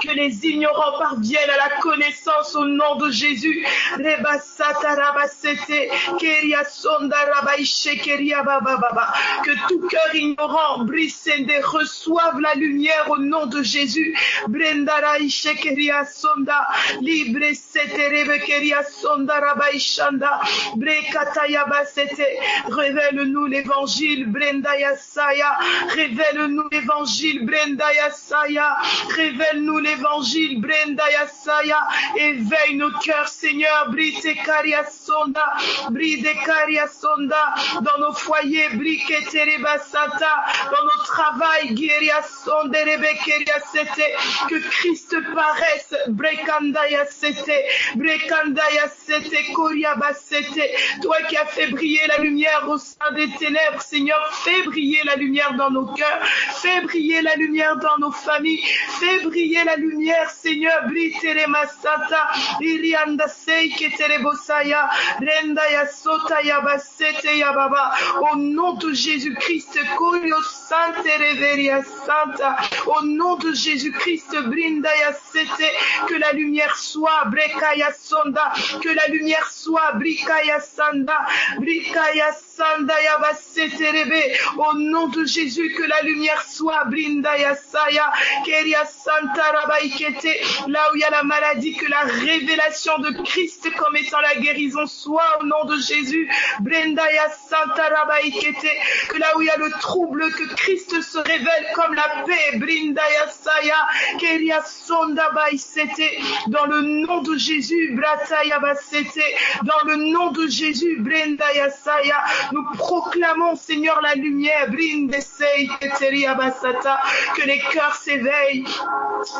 Que les ignorants parviennent à la connaissance au nom de Jésus. Reba Sataraba Sete. Keria Sondaraba Ishekeria Bababa. Que tout cœur ignorant, Brisende, reçoive la lumière au nom de Jésus. Brendara Ishekeria Sonda. Libre Seterebe Keria Sondaraba Ishanda. Brekatayaba Sete. Révèle-nous l'évangile, Brenda Yasaya. Révèle-nous l'évangile, Brenda Yasaya. Révèle-nous l'évangile, Brenda Yasaya. Éveille nos cœurs, Seigneur, Brite Karia Sonda. Bride Karia Sonda. Dans nos foyers, Brike Tereba Sata. Dans nos travails, Giria Sonde Rebekeria Sete. Que Christ paraisse, Brekanda Yasete. Brekanda Yasete, Koria Basete. Toi qui as fait briller la lumière au sein des ténèbres, Seigneur, fais briller la lumière dans nos cœurs, fais briller la lumière dans nos familles, fais briller la lumière, Seigneur, Britere Masata, Irianda Seike Terebosaya, Renda Yasota Yabasete Yababa, au nom de Jésus-Christ, Koyo Sante Reveria Santa, au nom de Jésus-Christ, Brinda Yasete, que la lumière soit, Brekaya Sonda, que la lumière soit, Brikaya Sanda, Brikaya Sanda Yabasete Rebe, au nom de Jésus, que la lumière soit, Brinda Yasaya, Keria Santa Rabaikete, là où il y a la maladie, que la révélation de Christ comme étant la guérison soit, au nom de Jésus, Brenda Santa Rabaikete, que là où il y a le trouble, que Christ se révèle comme la paix, Brinda Yasaya, Keria Sonda Baisete, dans le nom de Jésus, Brata Yabasete, dans le nom de Jésus, Brenda Yasaya, nous proclamons, Seigneur, la lumière, Brindesei Keteria Basata, que les cœurs s'éveillent.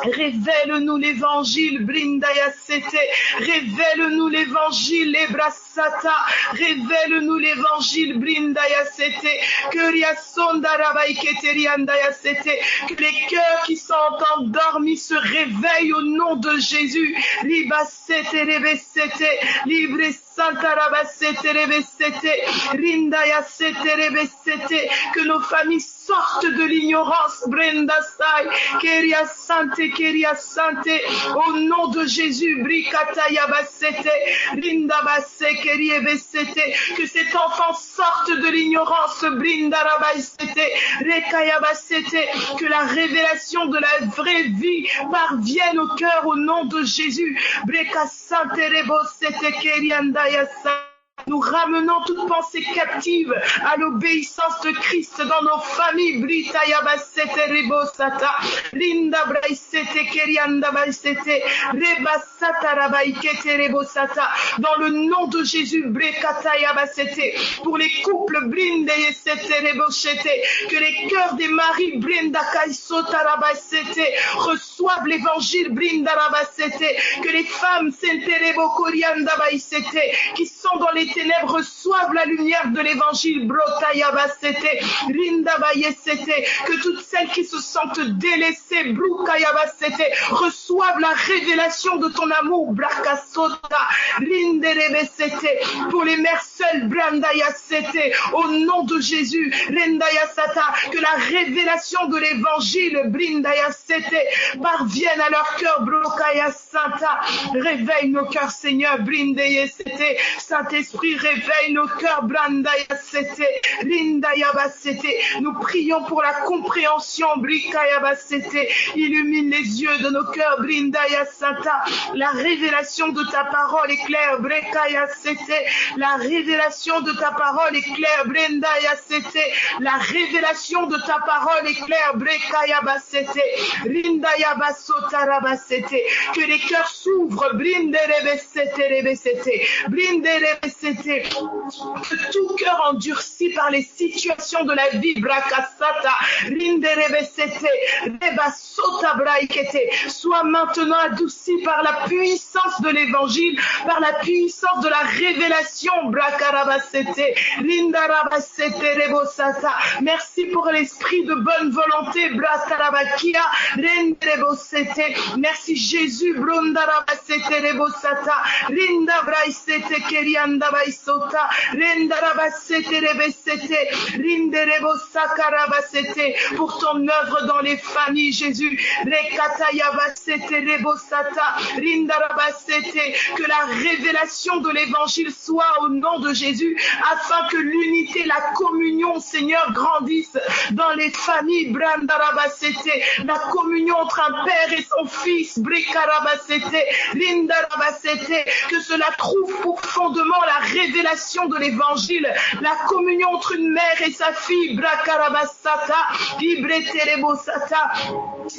Révèle-nous l'évangile, Brinda Yasete, révèle-nous l'évangile, Ebrasata, révèle-nous l'évangile, Brinda Yasete, que Riasonda Rabaiketerianda Yasete, que les cœurs qui sont endormis se réveillent au nom de Jésus, Libasete Rebesete, Libre Santa Rabasete Rebesete, Rinda Yasete Rebesete, que nos familles sortent de l'ignorance, Brenda Sai, Keria Sante, au nom de Jésus, Brikata Yabasete, Rinda Basse, Keria Besete, que cet enfant sorte de l'ignorance, Brinda Rabasete, Rekaya Basete, que la révélation de la vraie vie parvienne au cœur au nom de Jésus, Breka Sante Rebosete, Kerianda Yasa. Nous ramenons toute pensée captive à l'obéissance de Christ dans nos familles. Brita Yabasete Rebosata, Linda Braisete Kerianda Baisete, Rebasata Rabaikete Rebosata, dans le nom de Jésus, Brekata Yabasete, pour les couples Brinde Yesete Rebochete, que les cœurs des maris Brinda Kaisota Rabasete reçoivent l'évangile Brinda Rabasete, que les femmes Senterebo Korianda Baisete, qui sont dans les ténèbres reçoivent la lumière de l'évangile, Brotaya Basete, Rinda Bayesete, que toutes celles qui se sentent délaissées, Brukaya Basete, reçoivent la révélation de ton amour, Brakasota, Rinderebesete, pour les mères seules, Brandaya Sete, au nom de Jésus, Rendaya Sata, que la révélation de l'évangile, Brindaya Sete, parvienne à leur cœur, Brokaya Santa, réveille nos cœurs, Seigneur, Brindaya Sete, Saint-Esprit, réveille nos cœurs, Brandaya Sete, Rindaya Basete. Nous prions pour la compréhension, Brikaya Basete. Illumine les yeux de nos cœurs, Brindaya Sata. La révélation de ta parole est claire, Brekaya Sete. La révélation de ta parole est claire, Brendaya Sete. La révélation de ta parole est claire, Brekaya Basete. Rindaya Basota Rabasete. Que les cœurs s'ouvrent, Brinderebesete Rebesete. Brinderebesete. que tout cœur endurci par les situations de la vie, Brakasata, Rinderebesete, Rebasota Braikete, soit maintenant adouci par la puissance de l'évangile, par la puissance de la révélation, Brakarabasete, Rindarabasete Rebosata. Merci pour l'esprit de bonne volonté, Brakarabakia, Renderebosete. Merci Jésus, Brondarabasete Rebosata, Rindabraisete Kerianda Baisota, Rendarabasete Rebesete, Rinderebosakarabassete, pour ton œuvre dans les familles, Jésus. Rekatayabasete Rebosata, Rindarabasete, que la révélation de l'évangile soit au nom de Jésus, afin que l'unité, la communion, Seigneur, grandisse dans les familles. Brandarabasete, la communion entre un père et son fils, Brikarabasete, Rindarabasete, que cela trouve pour fondement la révélation de l'évangile, la communion entre une mère et sa fille, Brakarabasata, Ibreterebosata,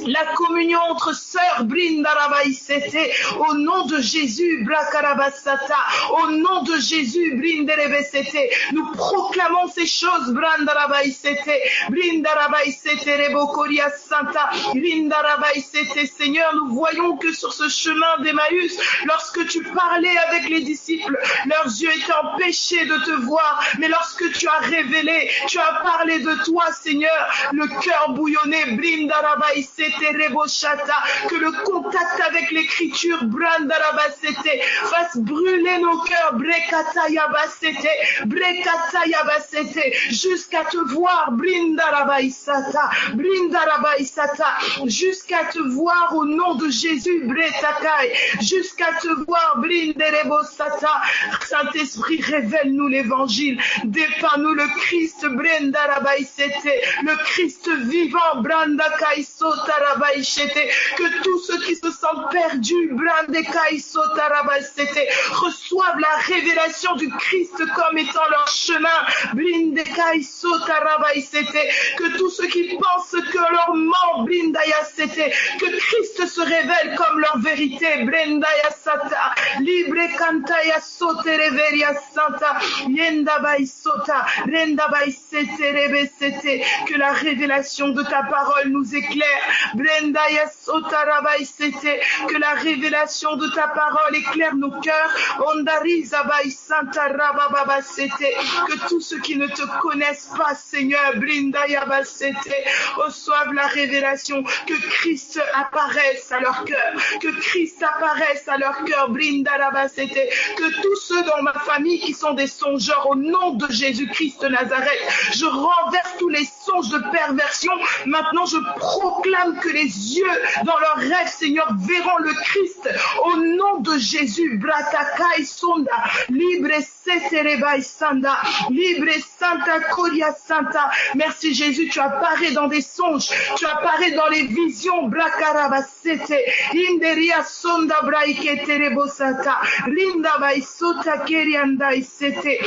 la communion entre sœurs, Brindarabaisete, au nom de Jésus, Brakarabasata, au nom de Jésus, Brinderebesete, nous proclamons ces choses, Brandarabaisete, Brindarabaisete, Rebokoria Santa, Brindarabaisete. Seigneur, nous voyons que sur ce chemin d'Emmaüs, lorsque tu parlais avec les disciples, leurs yeux étaient empêchés de te voir, mais lorsque tu as révélé, tu as parlé de toi, Seigneur, le cœur bouillonné, Brindarabaisete, Reboshata, que le contact avec l'écriture, Brandarabasete, fasse brûler nos cœurs, Brekatayabasete, Brekatayabasete, jusqu'à te voir, Brindarabaisata, Brindarabaisata, jusqu'à te voir au nom de Jésus, Bretakai, jusqu'à te voir, Brinderebosata. Saint-Esprit, révèle-nous l'évangile, dépeins-nous le Christ, Brendarabaisete, le Christ vivant, Brandakaisotarabaichete, que tous ceux qui se sentent perdus, Brandekaisotarabaichete, reçoivent la révélation du Christ comme étant leur chemin, Brindekaisotarabaichete, que tous ceux qui pensent que leur ment, Brindayasete, que Christ se révèle comme leur vérité, Brendayasata, Libre Kantaya Sotereveria Santa, Yendabaisota, Rendabaisete Rebesete, que la révélation de ta parole nous éclaire, Brendayasota Rabaisete, que la révélation de ta parole éclaire nos cœurs, Ondariza Baisanta Rabababasete, que tous ceux qui ne te connaissent pas, Seigneur, Brindayabasete, reçoivent la révélation, que Christ apparaisse à leur cœur, que Christ apparaisse à leur cœur, Brindarabasete, que tous ceux dans ma famille qui sont des songeurs, au nom de Jésus-Christ de Nazareth, je renverse tous les songes de perversion. Maintenant, je proclame que les yeux dans leurs rêves, Seigneur, verront le Christ au nom de Jésus. Bratakai Sonda, Libre Seterebai Sanda, Libre Santa Coria Santa. Merci Jésus, tu apparais dans des songes, tu apparais dans les visions. Brakarabasete, Inderia Sonda Braikete Rebosata, Rinda Baisota Keriandai Sete,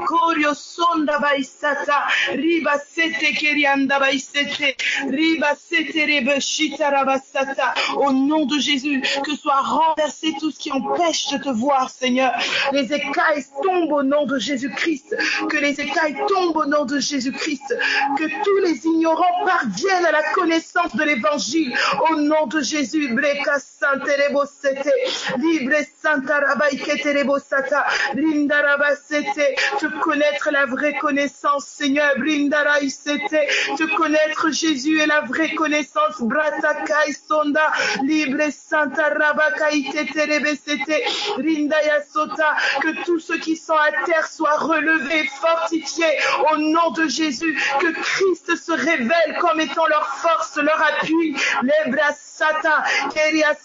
Corio Sonda Baisata, Riba Sete Kerianda Baisete, Riba Sete Rebeshita Rabasata. Au nom de Jésus, que soit renversé tout ce qui empêche de te voir, Seigneur. Les écailles tombent au nom de Jésus-Christ, que les écailles tombent au nom de Jésus-Christ, que tous les ignorants parviennent à la connaissance de l'évangile au nom de Jésus. Breka Santa Rebosete, Libre Santa Rabaikete Rebosata, Rindarabasete, te connaître la vraie connaissance, Seigneur, Brindaraisete, te connaître Jésus et la vraie connaissance, Bratakai Sonda, Libre Santa Rabakaite Terebesete, Rindaya Sota, que tous ceux qui sont à terre soient relevés, fortifiés au nom de Jésus, que Christ se révèle comme étant leur force, leur appui, Lebra Sata, Keria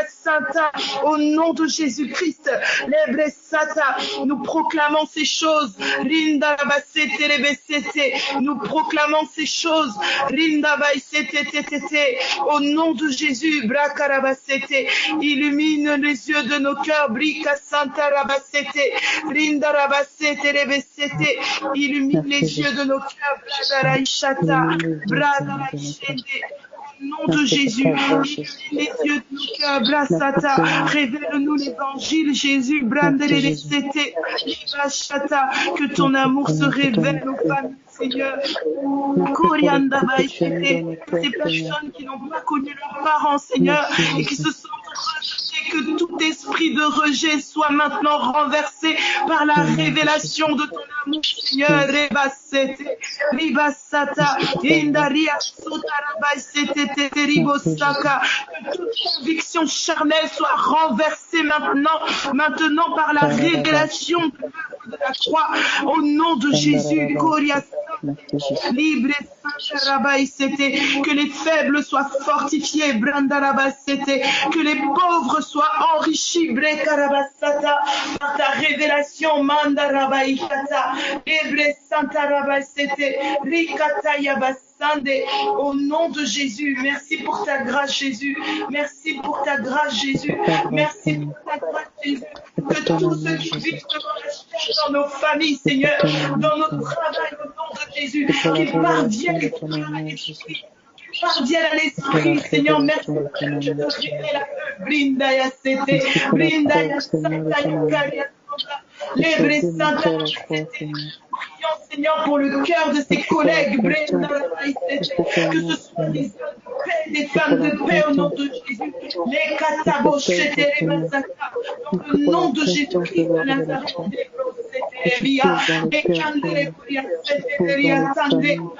Santa, au nom de Jésus-Christ, Lebre Sata, nous proclamons ces choses, Rinda Basete Rebesete, nous proclamons ces choses, Rinda Basete Tete, au nom de Jésus, Brakarabasete, illumine les yeux de nos cœurs, Brika Santa Rabasete, Rinda Rabasete Rebesete, illumine les yeux de nos cœurs, Bradaraishata, Bradaraishende. nom de Jésus, les yeux de nos cœurs, Blasata, révèle-nous l'évangile, Jésus, Brandelesete, Libashata, que ton amour se révèle aux familles, Seigneur. Ces personnes qui n'ont pas connu leurs parents, Seigneur, et qui se sentent rejetées, que tout esprit de rejet soit maintenant renversé par la révélation de ton amour, Seigneur. Rebasete, Ribasata, Indaria, Sotarabasete, Teribosaka, que toute conviction charnelle soit renversée maintenant par la révélation de la croix, au nom de Jésus. Libre que les faibles soient fortifiés, que les pauvres soient enrichis, par ta révélation, au nom de Jésus. Merci pour ta grâce, Jésus. Merci pour ta grâce, Jésus. Merci pour ta grâce, Jésus. Que tous ceux qui vivent dans nos familles, Seigneur, dans notre travail, au nom de Jésus, qu'ils parviennent à l'esprit, Seigneur, merci pour que je te révèle à eux. Blindaya Sete, Blindaya Santa, Prions, Seigneur, pour le cœur de ses collègues, que ce soit des hommes de paix, des femmes de paix, au nom de Jésus. Les Katabochetes, les Massacres, dans le nom de Jésus-Christ de Nazareth,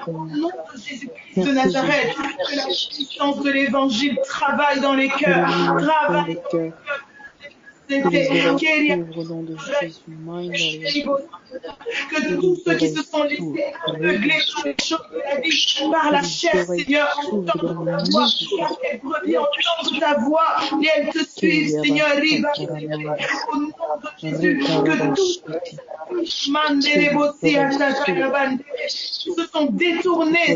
au nom de Jésus-Christ de Nazareth, que la puissance de l'évangile travaille dans les cœurs, travaille dans les cœurs. Que tous ceux qui se sont laissés aveugler par les choses de la vie, par la chair, Seigneur, entendent ta voix, elles reviennent entendre ta voix et elles te suivent, Seigneur. Au nom de Jésus, que tous se sont détournés,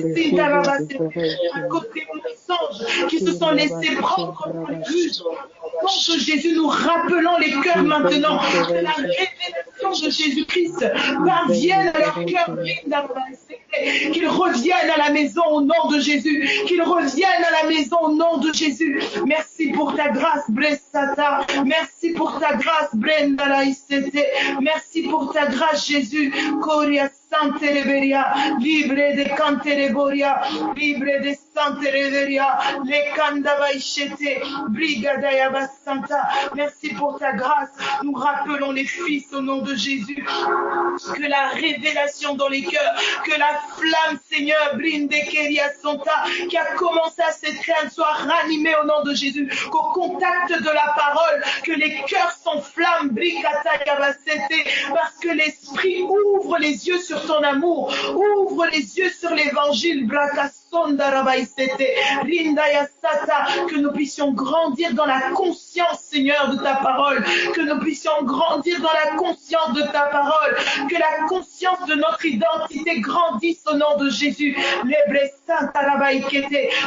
à côté de mensonges, qui se sont laissés prendre par le juge. Au nom de Jésus, nous rappelons les cœurs maintenant que la révélation de Jésus-Christ parvienne à leur cœur, qu'ils reviennent à la maison au nom de Jésus, qu'ils reviennent à la maison au nom de Jésus. Merci pour ta grâce, Bressata. Merci pour ta grâce, Brenda Laïsete. Merci pour ta grâce, Jésus. Coria Santereveria, libre de Cantereboria, libre de Santereveria, les Kandavaïchete, Brigadaya Santa. Merci pour ta grâce. Nous rappelons les fils au nom de Jésus. Que la révélation dans les cœurs, que la flamme, Seigneur, Blinde Keria Santa, qui a commencé à s'éteindre, soit ranimée au nom de Jésus. Qu'au contact de la parole, que les cœurs s'enflamment, Brikataya Basete, parce que l'Esprit ouvre les yeux sur ton amour, ouvre les yeux sur l'évangile, que nous puissions grandir dans la conscience, Seigneur, de ta parole, que nous puissions grandir dans la conscience de ta parole, que la conscience de notre identité grandisse au nom de Jésus.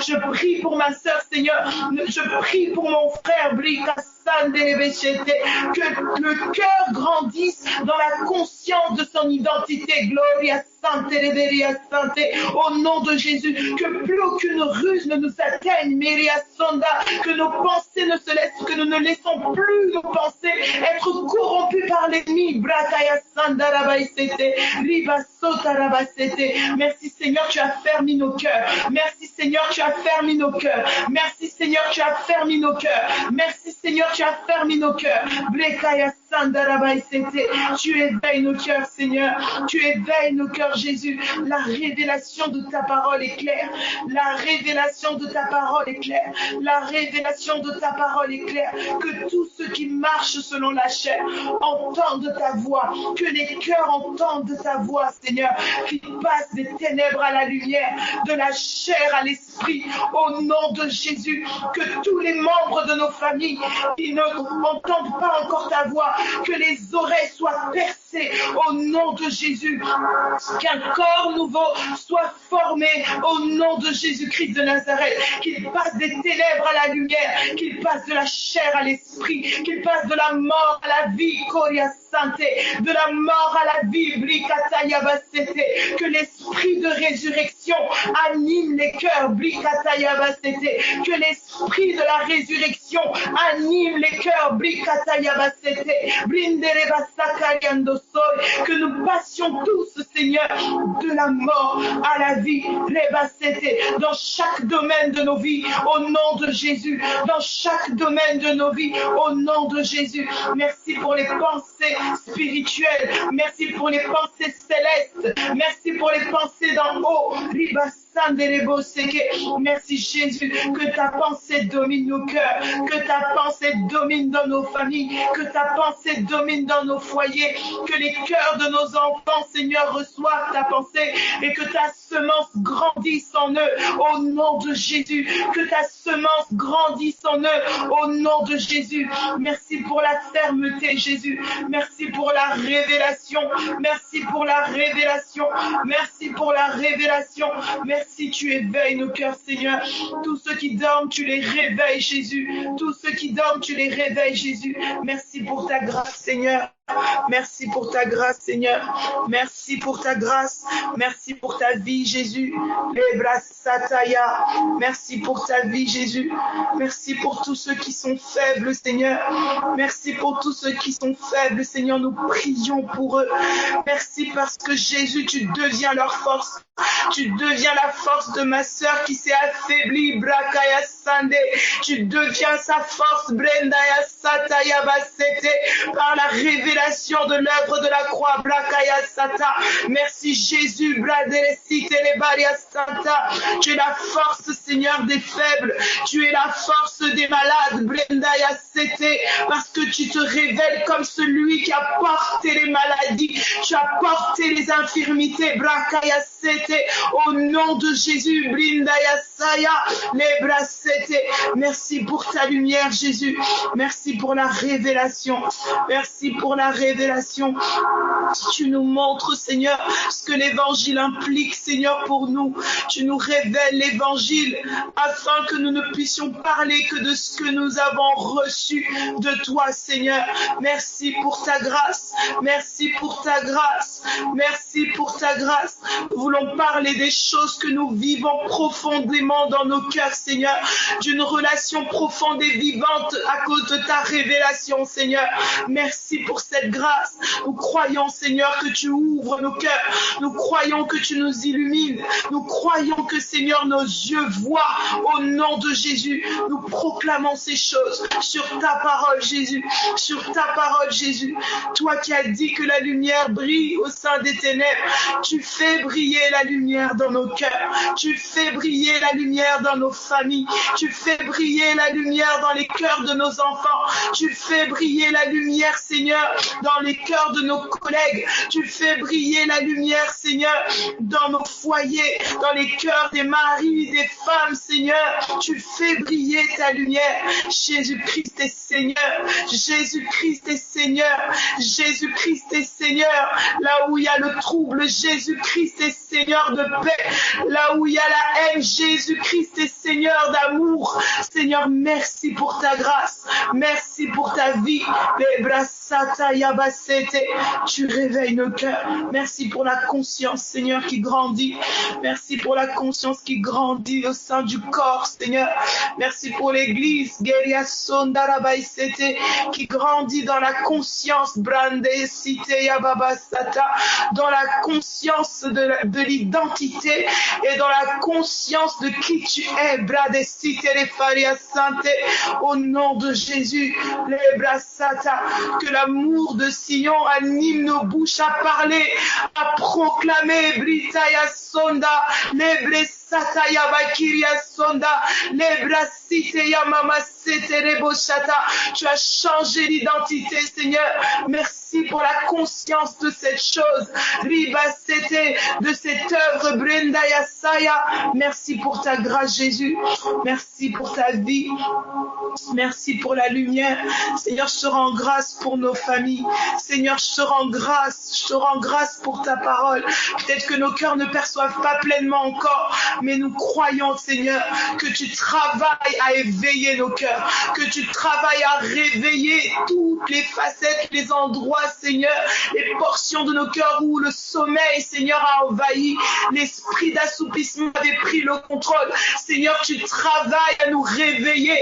Je prie pour ma sœur, Seigneur, je prie pour mon frère, que le cœur grandisse dans la conscience de son identité. Gloria Sante, au nom de Jésus, que plus aucune ruse ne nous atteigne, Meria Sonda, que nos pensées ne se laissent, que nous ne laissons plus nos pensées être corrompues par l'ennemi. Brakaya Sanda Rabaisete, Riba Sota Rabasete. Merci Seigneur, tu as fermé nos cœurs. Merci Seigneur, tu as fermé nos cœurs. Merci Seigneur, tu as fermé nos cœurs. Merci Seigneur, tu as fermé nos cœurs. Brekaya Sanda Rabaisete. Tu éveilles nos cœurs, Seigneur. Tu éveilles nos cœurs, Jésus. La révélation de ta parole est claire. La révélation de ta parole est claire. La révélation de ta parole est claire. Que tous ceux qui marchent selon la chair entendent ta voix. Que les cœurs entendent ta voix, Seigneur. Qu'ils passent des ténèbres à la lumière, de la chair à l'esprit. Au nom de Jésus, que tous les membres de nos familles qui n'entendent pas encore ta voix, que les oreilles soient percées au nom de Jésus. Qu'un corps nouveau soit formé au nom de Jésus-Christ de Nazareth, qu'il passe des ténèbres à la lumière, qu'il passe de la chair à l'esprit, qu'il passe de la mort à la vie. Koria de la mort à la vie, que l'esprit de résurrection anime les cœurs, que l'esprit de la résurrection anime les cœurs, que nous passions tous, Seigneur, de la mort à la vie, dans chaque domaine de nos vies, au nom de Jésus, dans chaque domaine de nos vies, au nom de Jésus. Merci pour les pensées spirituelles, merci pour les pensées célestes, merci pour les pensées d'en haut. Merci Jésus, que ta pensée domine nos cœurs, que ta pensée domine dans nos familles, que ta pensée domine dans nos foyers, que les cœurs de nos enfants, Seigneur, reçoivent ta pensée et que ta semence grandisse en eux au nom de Jésus, que ta semence grandisse en eux au nom de Jésus. Merci pour la fermeté, Jésus. Merci pour la révélation. Merci pour la révélation. Merci pour la révélation. Merci, tu éveilles nos cœurs, Seigneur. Tous ceux qui dorment, tu les réveilles, Jésus. Tous ceux qui dorment, tu les réveilles, Jésus. Merci pour ta grâce, Seigneur. Merci pour ta grâce, Seigneur. Merci pour ta grâce. Merci pour ta vie, Jésus. Merci pour ta vie, Jésus. Merci pour tous ceux qui sont faibles, Seigneur. Merci pour tous ceux qui sont faibles, Seigneur. Nous prions pour eux. Merci parce que Jésus, tu deviens leur force. Tu deviens la force de ma sœur qui s'est affaiblie, Brakaya Sande. Tu deviens sa force, Brendaya Sataya Basete, par la révélation de l'œuvre de la croix, Brakaya Sata. Merci Jésus, Braderesite Lebaria Santa. Tu es la force, Seigneur, des faibles. Tu es la force des malades, Brendaya Sete, parce que tu te révèles comme celui qui a porté les maladies. Tu as porté les infirmités, Brakaya Sete. Au nom de Jésus, Blindaya Saya, les bracete. Merci pour ta lumière, Jésus. Merci pour la révélation. Merci pour la révélation. Tu nous montres, Seigneur, ce que l'évangile implique, Seigneur, pour nous. Tu nous révèles l'évangile afin que nous ne puissions parler que de ce que nous avons reçu de toi, Seigneur. Merci pour ta grâce. Merci pour ta grâce. Merci pour ta grâce. Nous voulons parler des choses que nous vivons profondément dans nos cœurs, Seigneur, d'une relation profonde et vivante à cause de ta révélation, Seigneur. Merci pour cette grâce. Nous croyons, Seigneur, que tu ouvres nos cœurs. Nous croyons que tu nous illumines. Nous croyons que, Seigneur, nos yeux voient au nom de Jésus. Nous proclamons ces choses sur ta parole, Jésus. Sur ta parole, Jésus. Toi qui as dit que la lumière brille au sein des ténèbres, tu fais briller la lumière dans nos cœurs. Tu fais briller la lumière dans nos familles. Tu fais briller la lumière dans les cœurs de nos enfants. Tu fais briller la lumière, Seigneur, dans les cœurs de nos collègues. Tu fais briller la lumière, Seigneur, dans nos foyers, dans les cœurs des maris, des femmes, Seigneur. Tu fais briller ta lumière. Jésus-Christ est Seigneur. Jésus-Christ est Seigneur. Jésus-Christ est Seigneur. Là où il y a le trouble, Jésus-Christ est Seigneur de paix. Là où il y a la haine, Jésus-Christ est Seigneur d'amour. Seigneur, merci pour ta grâce. Merci pour ta vie. Tu réveilles nos cœurs. Merci pour la conscience, Seigneur, qui grandit. Merci pour la conscience qui grandit au sein du corps, Seigneur. Merci pour l'église, qui grandit dans la conscience, dans la conscience de l'identité et dans la conscience de qui tu es, au nom de Jésus, que l'amour de Sion anime nos bouches à parler, à proclamer, Britaya Sonda, Sataya Bakiria Sonda, Lebrasiteya Mama Setereboshata. Tu as changé l'identité, Seigneur. Merci pour la conscience de cette chose. Riba Sete, de cette œuvre, Brenda Yasaya. Merci pour ta grâce, Jésus. Merci pour ta vie. Merci pour la lumière. Seigneur, je te rends grâce pour nos familles. Seigneur, je te rends grâce. Je te rends grâce pour ta parole. Peut-être que nos cœurs ne perçoivent pas pleinement encore, mais nous croyons, Seigneur, que tu travailles à éveiller nos cœurs, que tu travailles à réveiller toutes les facettes, les endroits, Seigneur, les portions de nos cœurs où le sommeil, Seigneur, a envahi, l'esprit d'assoupissement avait pris le contrôle. Seigneur, tu travailles à nous réveiller.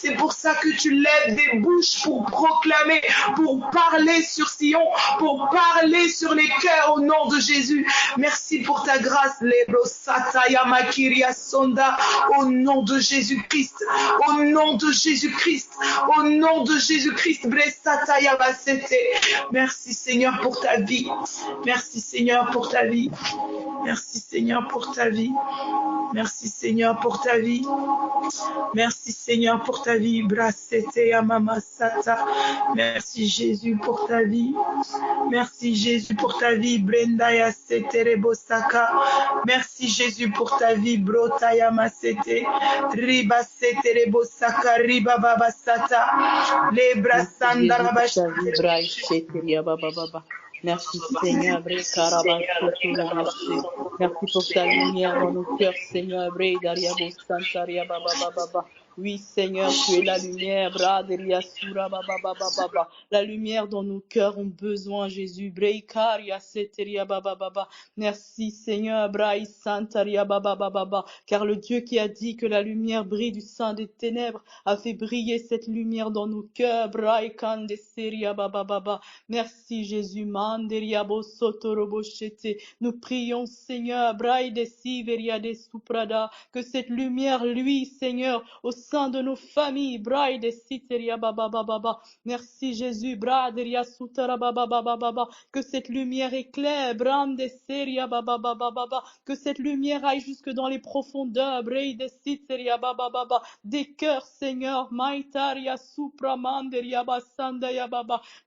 C'est pour ça que tu lèves des bouches pour proclamer, pour parler sur Sion, pour parler sur les cœurs au nom de Jésus. Merci pour ta grâce, au nom de Jésus-Christ, au nom de Jésus-Christ, au nom de Jésus-Christ. Merci Seigneur pour ta vie. Merci Seigneur pour ta vie. Merci Seigneur pour ta vie. Merci Seigneur pour ta vie. Merci Seigneur pour ta vie. Merci Jésus pour ta vie. Merci Jésus pour ta vie. Merci Jésus pour ta vie. Brotayamasete. Riba Seterebosaka. Riba Babasata. Lebra Sandarabash. Merci Seigneur, merci pour ta lumière dans nos cœurs, Seigneur. Oui, Seigneur, tu es la lumière, la lumière dont nos cœurs ont besoin, Jésus. Merci, Seigneur, car le Dieu qui a dit que la lumière brille du sein des ténèbres a fait briller cette lumière dans nos cœurs. Merci, Jésus. Nous prions, Seigneur, que cette lumière, lui, Seigneur, au sein de nos familles, merci Jésus, que cette lumière éclaire, que cette lumière aille jusque dans les profondeurs, des cœurs, Seigneur,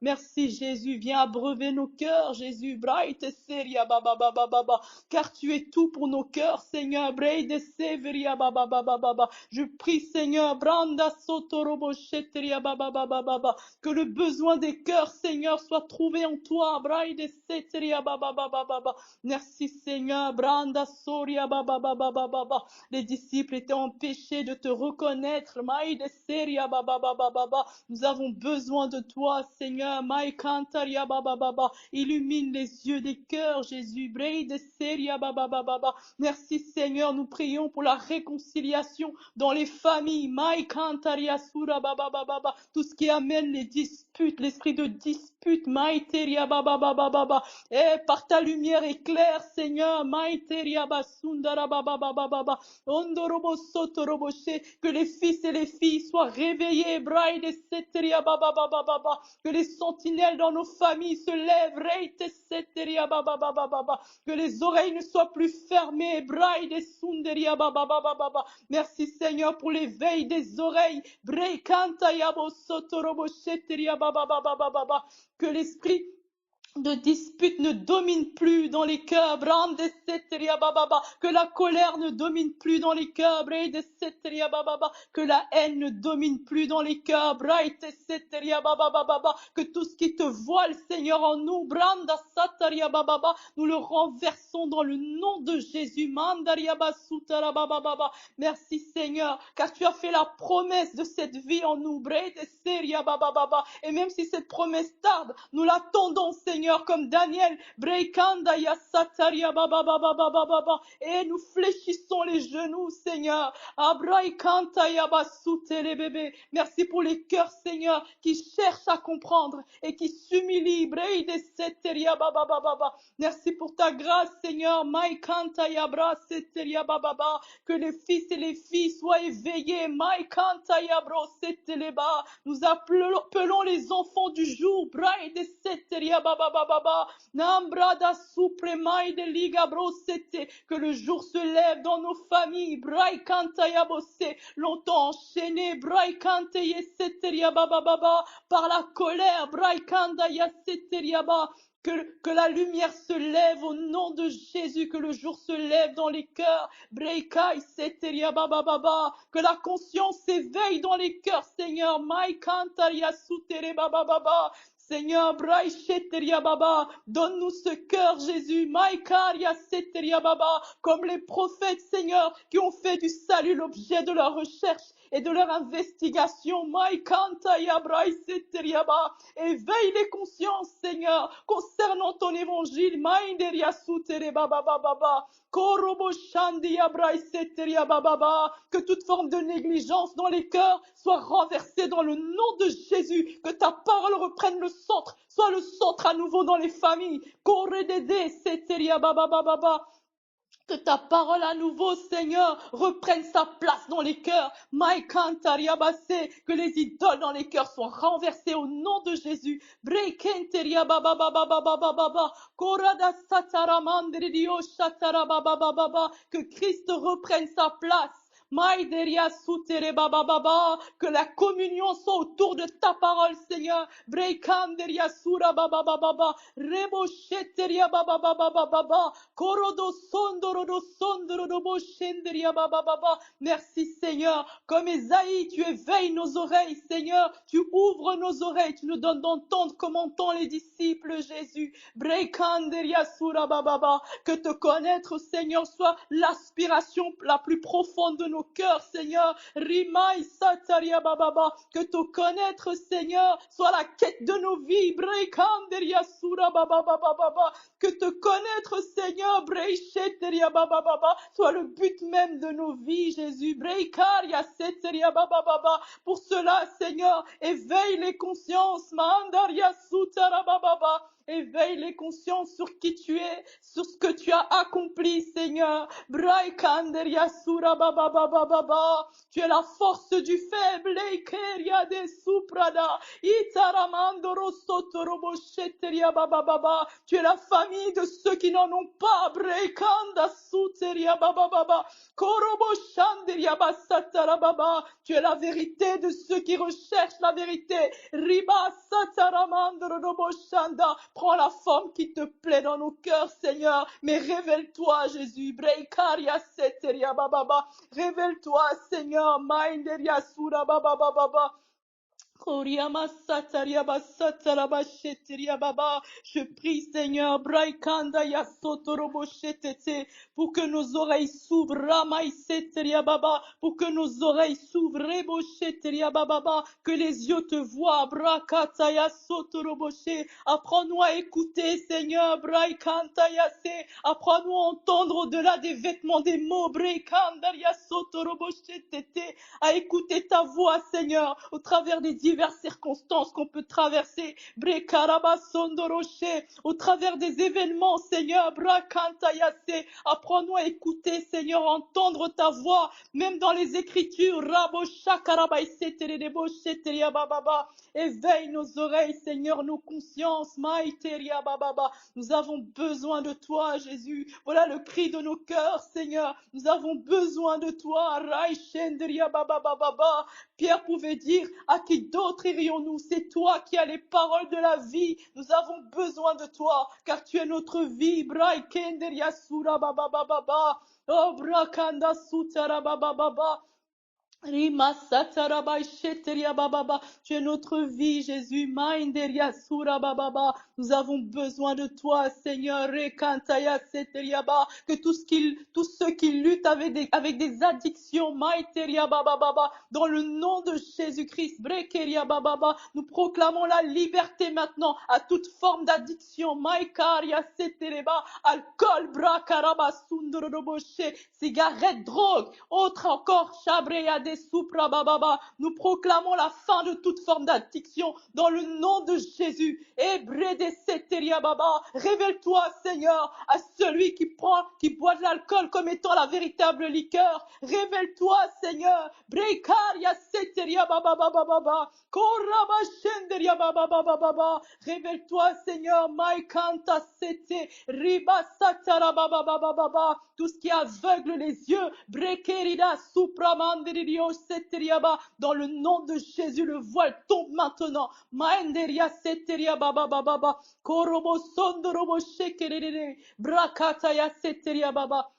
merci Jésus, viens abreuver nos cœurs, Jésus, car tu es tout pour nos cœurs, Seigneur, je prie, Seigneur, que le besoin des cœurs, Seigneur, soit trouvé en toi. Merci, Seigneur. Les disciples étaient empêchés de te reconnaître. Nous avons besoin de toi, Seigneur. Illumine les yeux des cœurs, Jésus. Merci, Seigneur. Nous prions pour la réconciliation dans les familles. Tout ce qui amène les disputes, l'esprit de dispute. Et par ta lumière éclaire, Seigneur. Que les fils et les filles soient réveillés. Que les sentinelles dans nos familles se lèvent. Que les oreilles ne soient plus fermées. Merci Seigneur pour l'éveil des oreilles. Que l'esprit de dispute ne domine plus dans les cœurs, que la colère ne domine plus dans les cœurs, que la haine ne domine plus dans les cœurs, que tout ce qui te voile, Seigneur, en nous, nous le renversons dans le nom de Jésus. Merci Seigneur, car tu as fait la promesse de cette vie en nous, et même si cette promesse tarde, nous l'attendons, Seigneur, comme Daniel, et nous fléchissons les genoux, Seigneur. Merci pour les cœurs, Seigneur, qui cherchent à comprendre et qui s'humilient. Merci pour ta grâce, Seigneur. Que les fils et les filles soient éveillés. Nous appelons les enfants du jour. Que le jour se lève dans nos familles. Longtemps enchaîné par la colère. que la lumière se lève au nom de Jésus, que le jour se lève dans les cœurs. Brekai seteria baba baba, que la conscience s'éveille dans les cœurs, Seigneur. Mai kantaria sutere baba baba. Seigneur, Braï Sheteria Baba, donne-nous ce cœur, Jésus, Maïkaria Seteria Baba, comme les prophètes, Seigneur, qui ont fait du salut l'objet de leur recherche et de leur investigation. Maïkantaya Braï Seteria Baba, éveille les consciences, Seigneur, concernant ton évangile. Maïnderia Sutere Baba Baba, Korobo Shandia Braï Seteria Baba, que toute forme de négligence dans les cœurs soit renversée dans le nom de Jésus, que ta parole reprenne le centre, soit le centre à nouveau dans les familles. Koredede Seteria Baba Baba, que ta parole à nouveau, Seigneur, reprenne sa place dans les cœurs. Maïkantariabase, que les idoles dans les cœurs soient renversées au nom de Jésus. Brekenteria baba baba baba baba baba. Korada sataramandridio shatara baba baba baba. Que Christ reprenne sa place. Maïderia sutere baba baba, que la communion soit autour de ta parole, Seigneur. Breikanderia sura baba baba baba, rebosheteria baba baba baba, korodo sondorodo sondorodo shenderia baba baba. Merci Seigneur. Comme Esaïe, tu éveilles nos oreilles, Seigneur. Tu ouvres nos oreilles, tu nous donnes d'entendre comme entendent les disciples, Jésus. Breikanderia sura baba baba. Que te connaître, Seigneur, soit l'aspiration la plus profonde de nos cœurs, Seigneur. Rimai sataria bababa. Que te connaître, Seigneur, soit la quête de nos vies. Breikanderia sura bababa bababa. Que te connaître, Seigneur, Breicheteria bababa, soit le but même de nos vies, Jésus. Breikaria seteria bababa. Pour cela, Seigneur, éveille les consciences. Mandaria sutara bababa. Éveille les consciences sur qui tu es, sur ce que tu as accompli, Seigneur. Braikanderia sura baba baba baba. Tu es la force du faible. Ekeria de suprada. Itaramandoro sotorobo sheteria baba baba. Tu es la famille de ceux qui n'en ont pas. Breikanda suteria baba baba. Korobo shanderia basatara baba. Tu es la vérité de ceux qui recherchent la vérité. Riba sataramandoro robo shanda. Prends la forme qui te plaît dans nos cœurs, Seigneur. Mais révèle-toi, Jésus. Breikaria seteria bababa. Révèle-toi, Seigneur. Mainderia sura bababa baba. Je prie, Seigneur, Braikanda Yasotorobo Shetete, pour que nos oreilles s'ouvrent, Ramaiseteria Baba, pour que nos oreilles s'ouvrent, Rebo Sheteria Baba, que les yeux te voient, Brakata Yasotorobo She. Apprends-nous à écouter, Seigneur, Braikanta Yase. Apprends-nous à entendre au-delà des vêtements des mots, Braikanda Yasotorobo Shetete, à écouter ta voix, Seigneur, au travers des diverses circonstances qu'on peut traverser. Brekaraba sondoroche, au travers des événements, Seigneur. Brakantayase, apprends-nous à écouter, Seigneur, entendre ta voix, même dans les Écritures. Rabo shakarabaise terebo sheteria bababa. Éveille nos oreilles, Seigneur, nos consciences. Maïteria bababa. Nous avons besoin de toi, Jésus. Voilà le cri de nos cœurs, Seigneur. Nous avons besoin de toi. Raïchenderia bababa. Pierre pouvait dire, à qui d'autre irions-nous? C'est toi qui as les paroles de la vie. Nous avons besoin de toi, car tu es notre vie. Braïkenderia sura bababa. Oh, brakanda sutara bababa. Rima satarabai sheteria bababa. Tu es notre vie, Jésus. Mainderia sura bababa. Nous avons besoin de toi, Seigneur. Rekantaya seteria ba. Que tous ceux qui luttent avec des addictions, maiteria bababa, dans le nom de Jésus-Christ, brekeria bababa, nous proclamons la liberté maintenant à toute forme d'addiction. Maikaria setereba. Alcool, brakaraba sundoroboshe. Cigarettes, drogue, autre encore, chabreya de supra bababa. Nous proclamons la fin de toute forme d'addiction dans le nom de Jésus. Ebre de seteria baba. Révèle-toi, Seigneur, à celui qui boit de l'alcool comme étant la véritable liqueur. Révèle-toi, Seigneur. Breikaria seteria baba baba baba. Koraba shenderia baba baba baba. Révèle-toi, Seigneur. Maikanta sete. Riba satara baba baba baba. Tout ce qui aveugle les yeux. Brekerida supramandridio Dans le nom de Jésus, le voile tombe maintenant. Maenderia seteria baba baba baba. Korobo sondorobo shekerere. Brakataya seteria baba.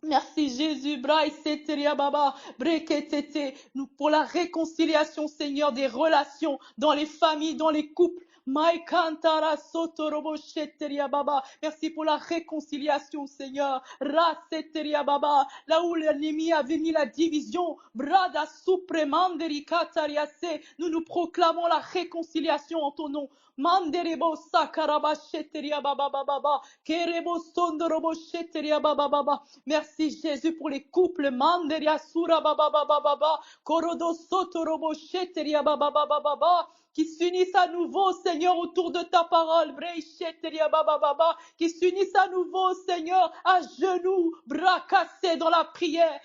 Merci Jésus, Braï Seteria Baba, Breketete, nous pour la réconciliation, Seigneur, des relations dans les familles, dans les couples. Maikantara Sotorobo Sheteria Baba. Merci pour la réconciliation, Seigneur. Raseteria Baba. Là où l'ennemi avait mis la division. Brada Supremanderi Katariase. Nous proclamons la réconciliation en ton nom. Manderebo Sakaraba Sheteria Baba Baba. Kerebo Sondorobo Sheteria Baba Baba. Merci Jésus pour les couples. Manderia Sura Baba Baba Baba. Korodo Sotorobo Sheteria Baba Baba Baba. Qui s'unissent à nouveau, Seigneur, autour de ta parole, qui s'unissent à nouveau, Seigneur, à genoux, bras cassés dans la prière,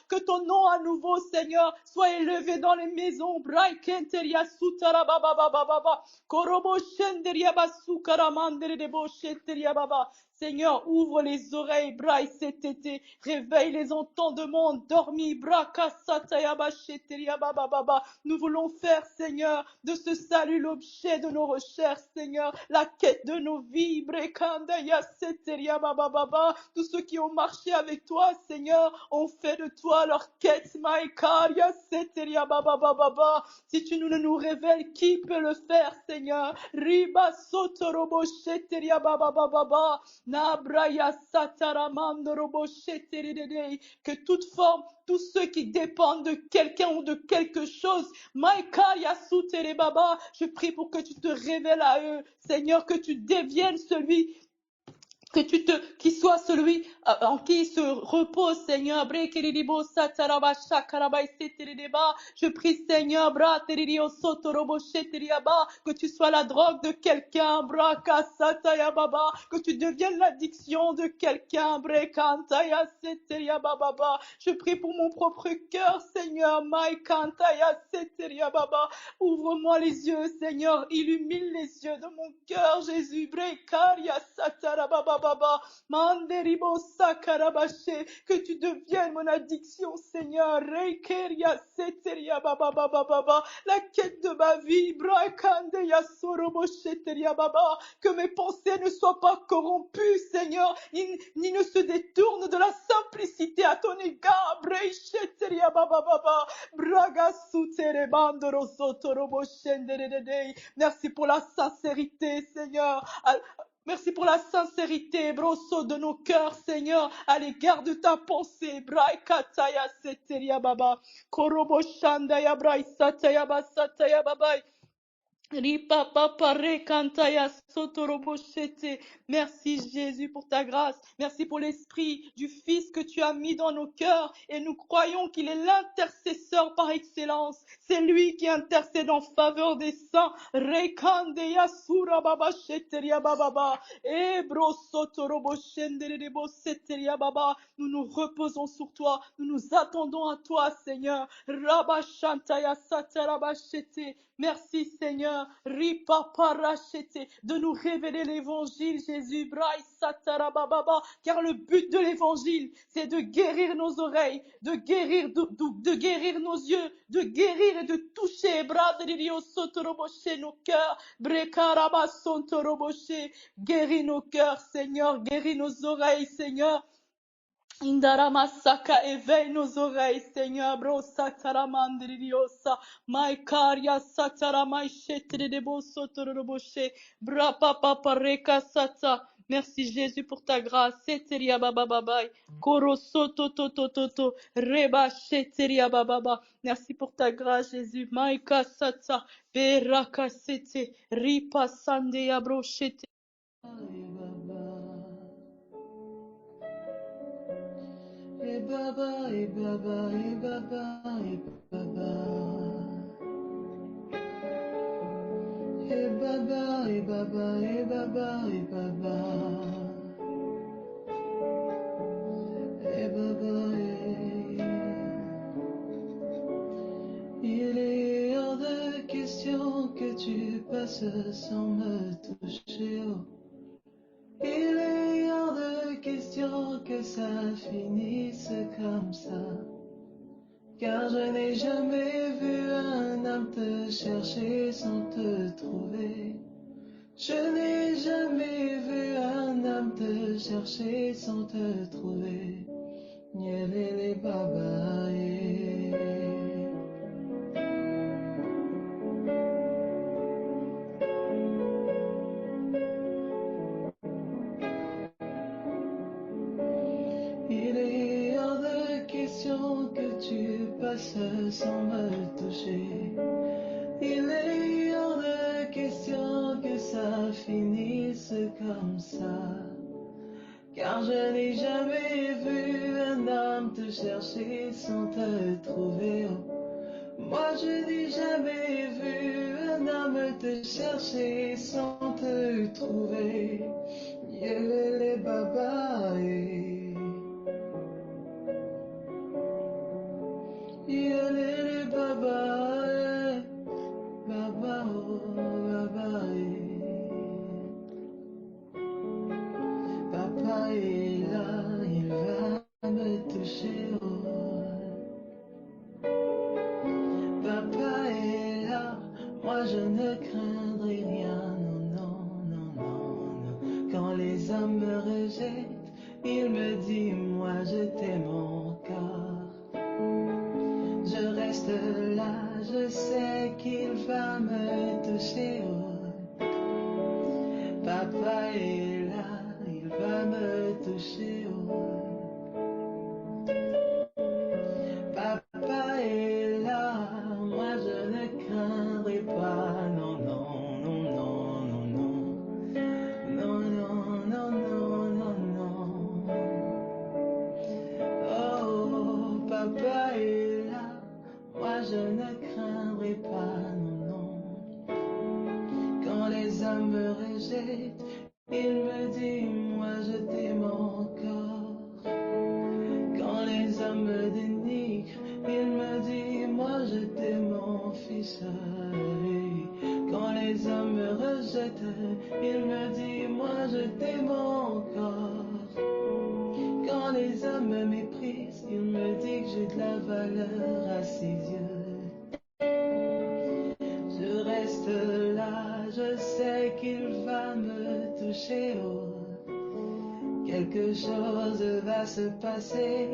que ton nom à nouveau, Seigneur, soit élevé dans les maisons, Seigneur, ouvre les oreilles, Braï cet été, réveille les entendements endormis, Nous voulons faire, Seigneur, de ce salut l'objet de nos recherches, Seigneur, la quête de nos vies, tous ceux qui ont marché avec toi, Seigneur, ont fait de toi leur quête, si tu nous révèles, qui peut le faire, Seigneur? Riba sotorobo sheteria baba. Nabraya sataramando robo sheteridei. Que toute forme, tous ceux qui dépendent de quelqu'un ou de quelque chose, Maikaya sutere baba, je prie pour que tu te révèles à eux, Seigneur, que tu deviennes celui qui soit celui en qui se repose, Seigneur. Je prie, Seigneur, que tu sois la drogue de quelqu'un, que tu deviennes l'addiction de quelqu'un, je prie pour mon propre cœur, Seigneur, ouvre-moi les yeux, Seigneur, illumine les yeux de mon cœur, Jésus, Manderibo Sakarabashe, que tu deviennes mon addiction, Seigneur. Reikeria Seteria Baba Baba Baba, la quête de ma vie, Brakandeya Sorobo Sheteria Baba, que mes pensées ne soient pas corrompues, Seigneur, ni ne se détournent de la simplicité à ton égard, Breisheteria Baba Baba, Braga Sutere Bandoro Sotorobo Shenderede. Merci pour la sincérité, Seigneur. Merci pour la sincérité, brosso, de nos cœurs, Seigneur, à l'égard de ta pensée. Braikataya seteria baba. Korobo shandaya braisataya basataya babai. Merci Jésus pour ta grâce. Merci pour l'esprit du Fils que tu as mis dans nos cœurs. Et nous croyons qu'il est l'intercesseur par excellence. C'est lui qui intercède en faveur des saints. Nous nous reposons sur toi. Nous nous attendons à toi, Seigneur. Merci Seigneur, de nous révéler l'évangile, Jésus, car le but de l'évangile, c'est de guérir nos oreilles, de guérir nos yeux, de guérir et de toucher, nos cœurs, guéris nos cœurs, Seigneur, guéris nos oreilles, Seigneur. Indaramasaka, éveille nos oreilles, Seigneur, bro, sataramandriosa, maikaria sataramai shetre de bosotoroboshe, bra papa pareka sata. Merci Jésus pour ta grâce. Seteria baba babai, koro soto toto toto, reba sheteria baba. Merci pour ta grâce, Jésus. Maika sata, beraka sete, ripa sande abro shete. E baba, e baba, e baba, e baba. E baba, e baba, e baba, e baba. E baba, il est hors de question que tu passes sans me toucher. Il est hors de question que ça finisse comme ça. Car je n'ai jamais vu un homme te chercher sans te trouver. Je n'ai jamais vu un homme te chercher sans te trouver. Yelele baba Il est hors de question que tu passes sans me toucher. Il est hors de question que ça finisse comme ça. Car je n'ai jamais vu un homme te chercher sans te trouver. Moi je n'ai jamais vu un homme te chercher sans te trouver. Yelele baba Yelele baba baba oh baba Papa est là, il va me toucher. Papa est là, moi je ne craindrai rien. Non, non, non, non, non. Quand les hommes me rejettent, il me dit, moi je t'aime encore. Je reste là, je sais qu'il va me toucher. Papa est là, il va me toucher. Papa est là, moi je ne craindrai pas. Non, non, non, non, non, non. Non, non, non, non, non, non. Oh, papa est là, moi je ne craindrai pas. Non, non. Quand les hommes me rejettent, il me dit, moi je t'aime encore. Quand les hommes me dénigrent, il me dit, moi je t'aime mon fils. Quand les hommes me rejettent, il me dit, moi je t'aime encore. Quand les hommes me méprisent, il me dit que j'ai de la valeur à ses yeux. Je reste là, je sais qu'il va me toucher. Quelque chose va se passer.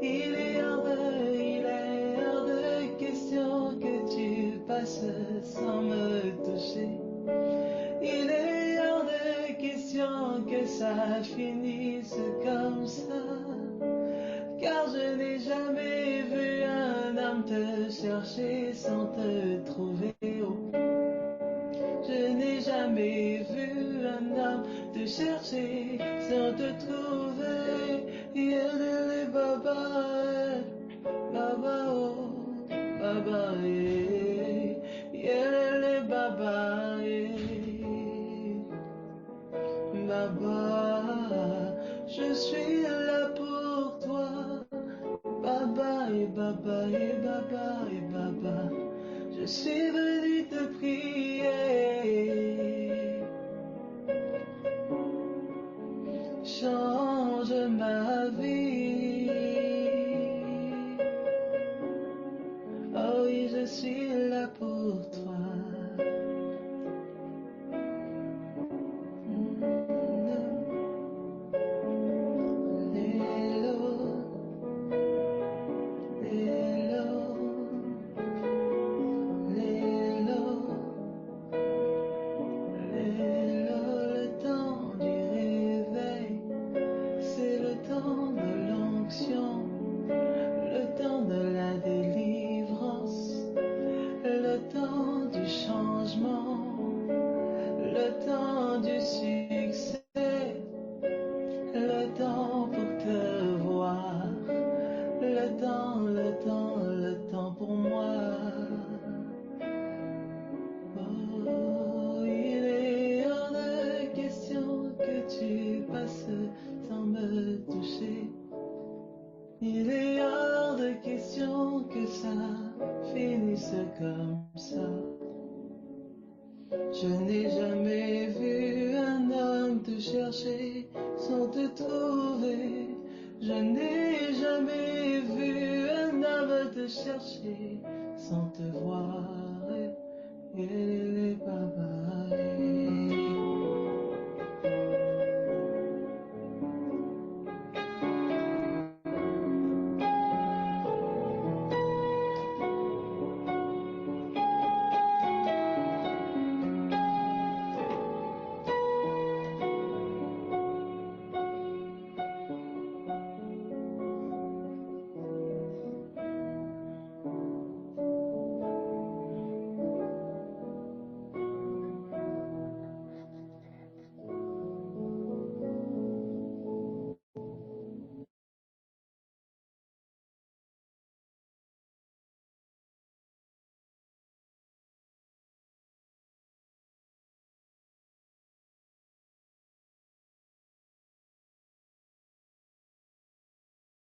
Il est hors de question que tu passes sans me toucher. Il est hors de question que ça finisse comme ça. Car je n'ai jamais vu un homme te chercher sans te trouver. Je n'ai jamais vu un homme te chercher sans te trouver. Yelele baba, baba oh, baba yelele baba baba, je suis là pour toi. Baba et baba et baba et baba, je suis venu te prier. Change ma vie. Oh oui, je suis là pour toi. Le temps pour moi. Oh, il est hors de question que tu passes sans me toucher. Il est hors de question que ça finisse comme ça. Je n'ai jamais vu un homme te chercher sans te trouver. Je n'ai jamais vu un homme te chercher sans te voir. Et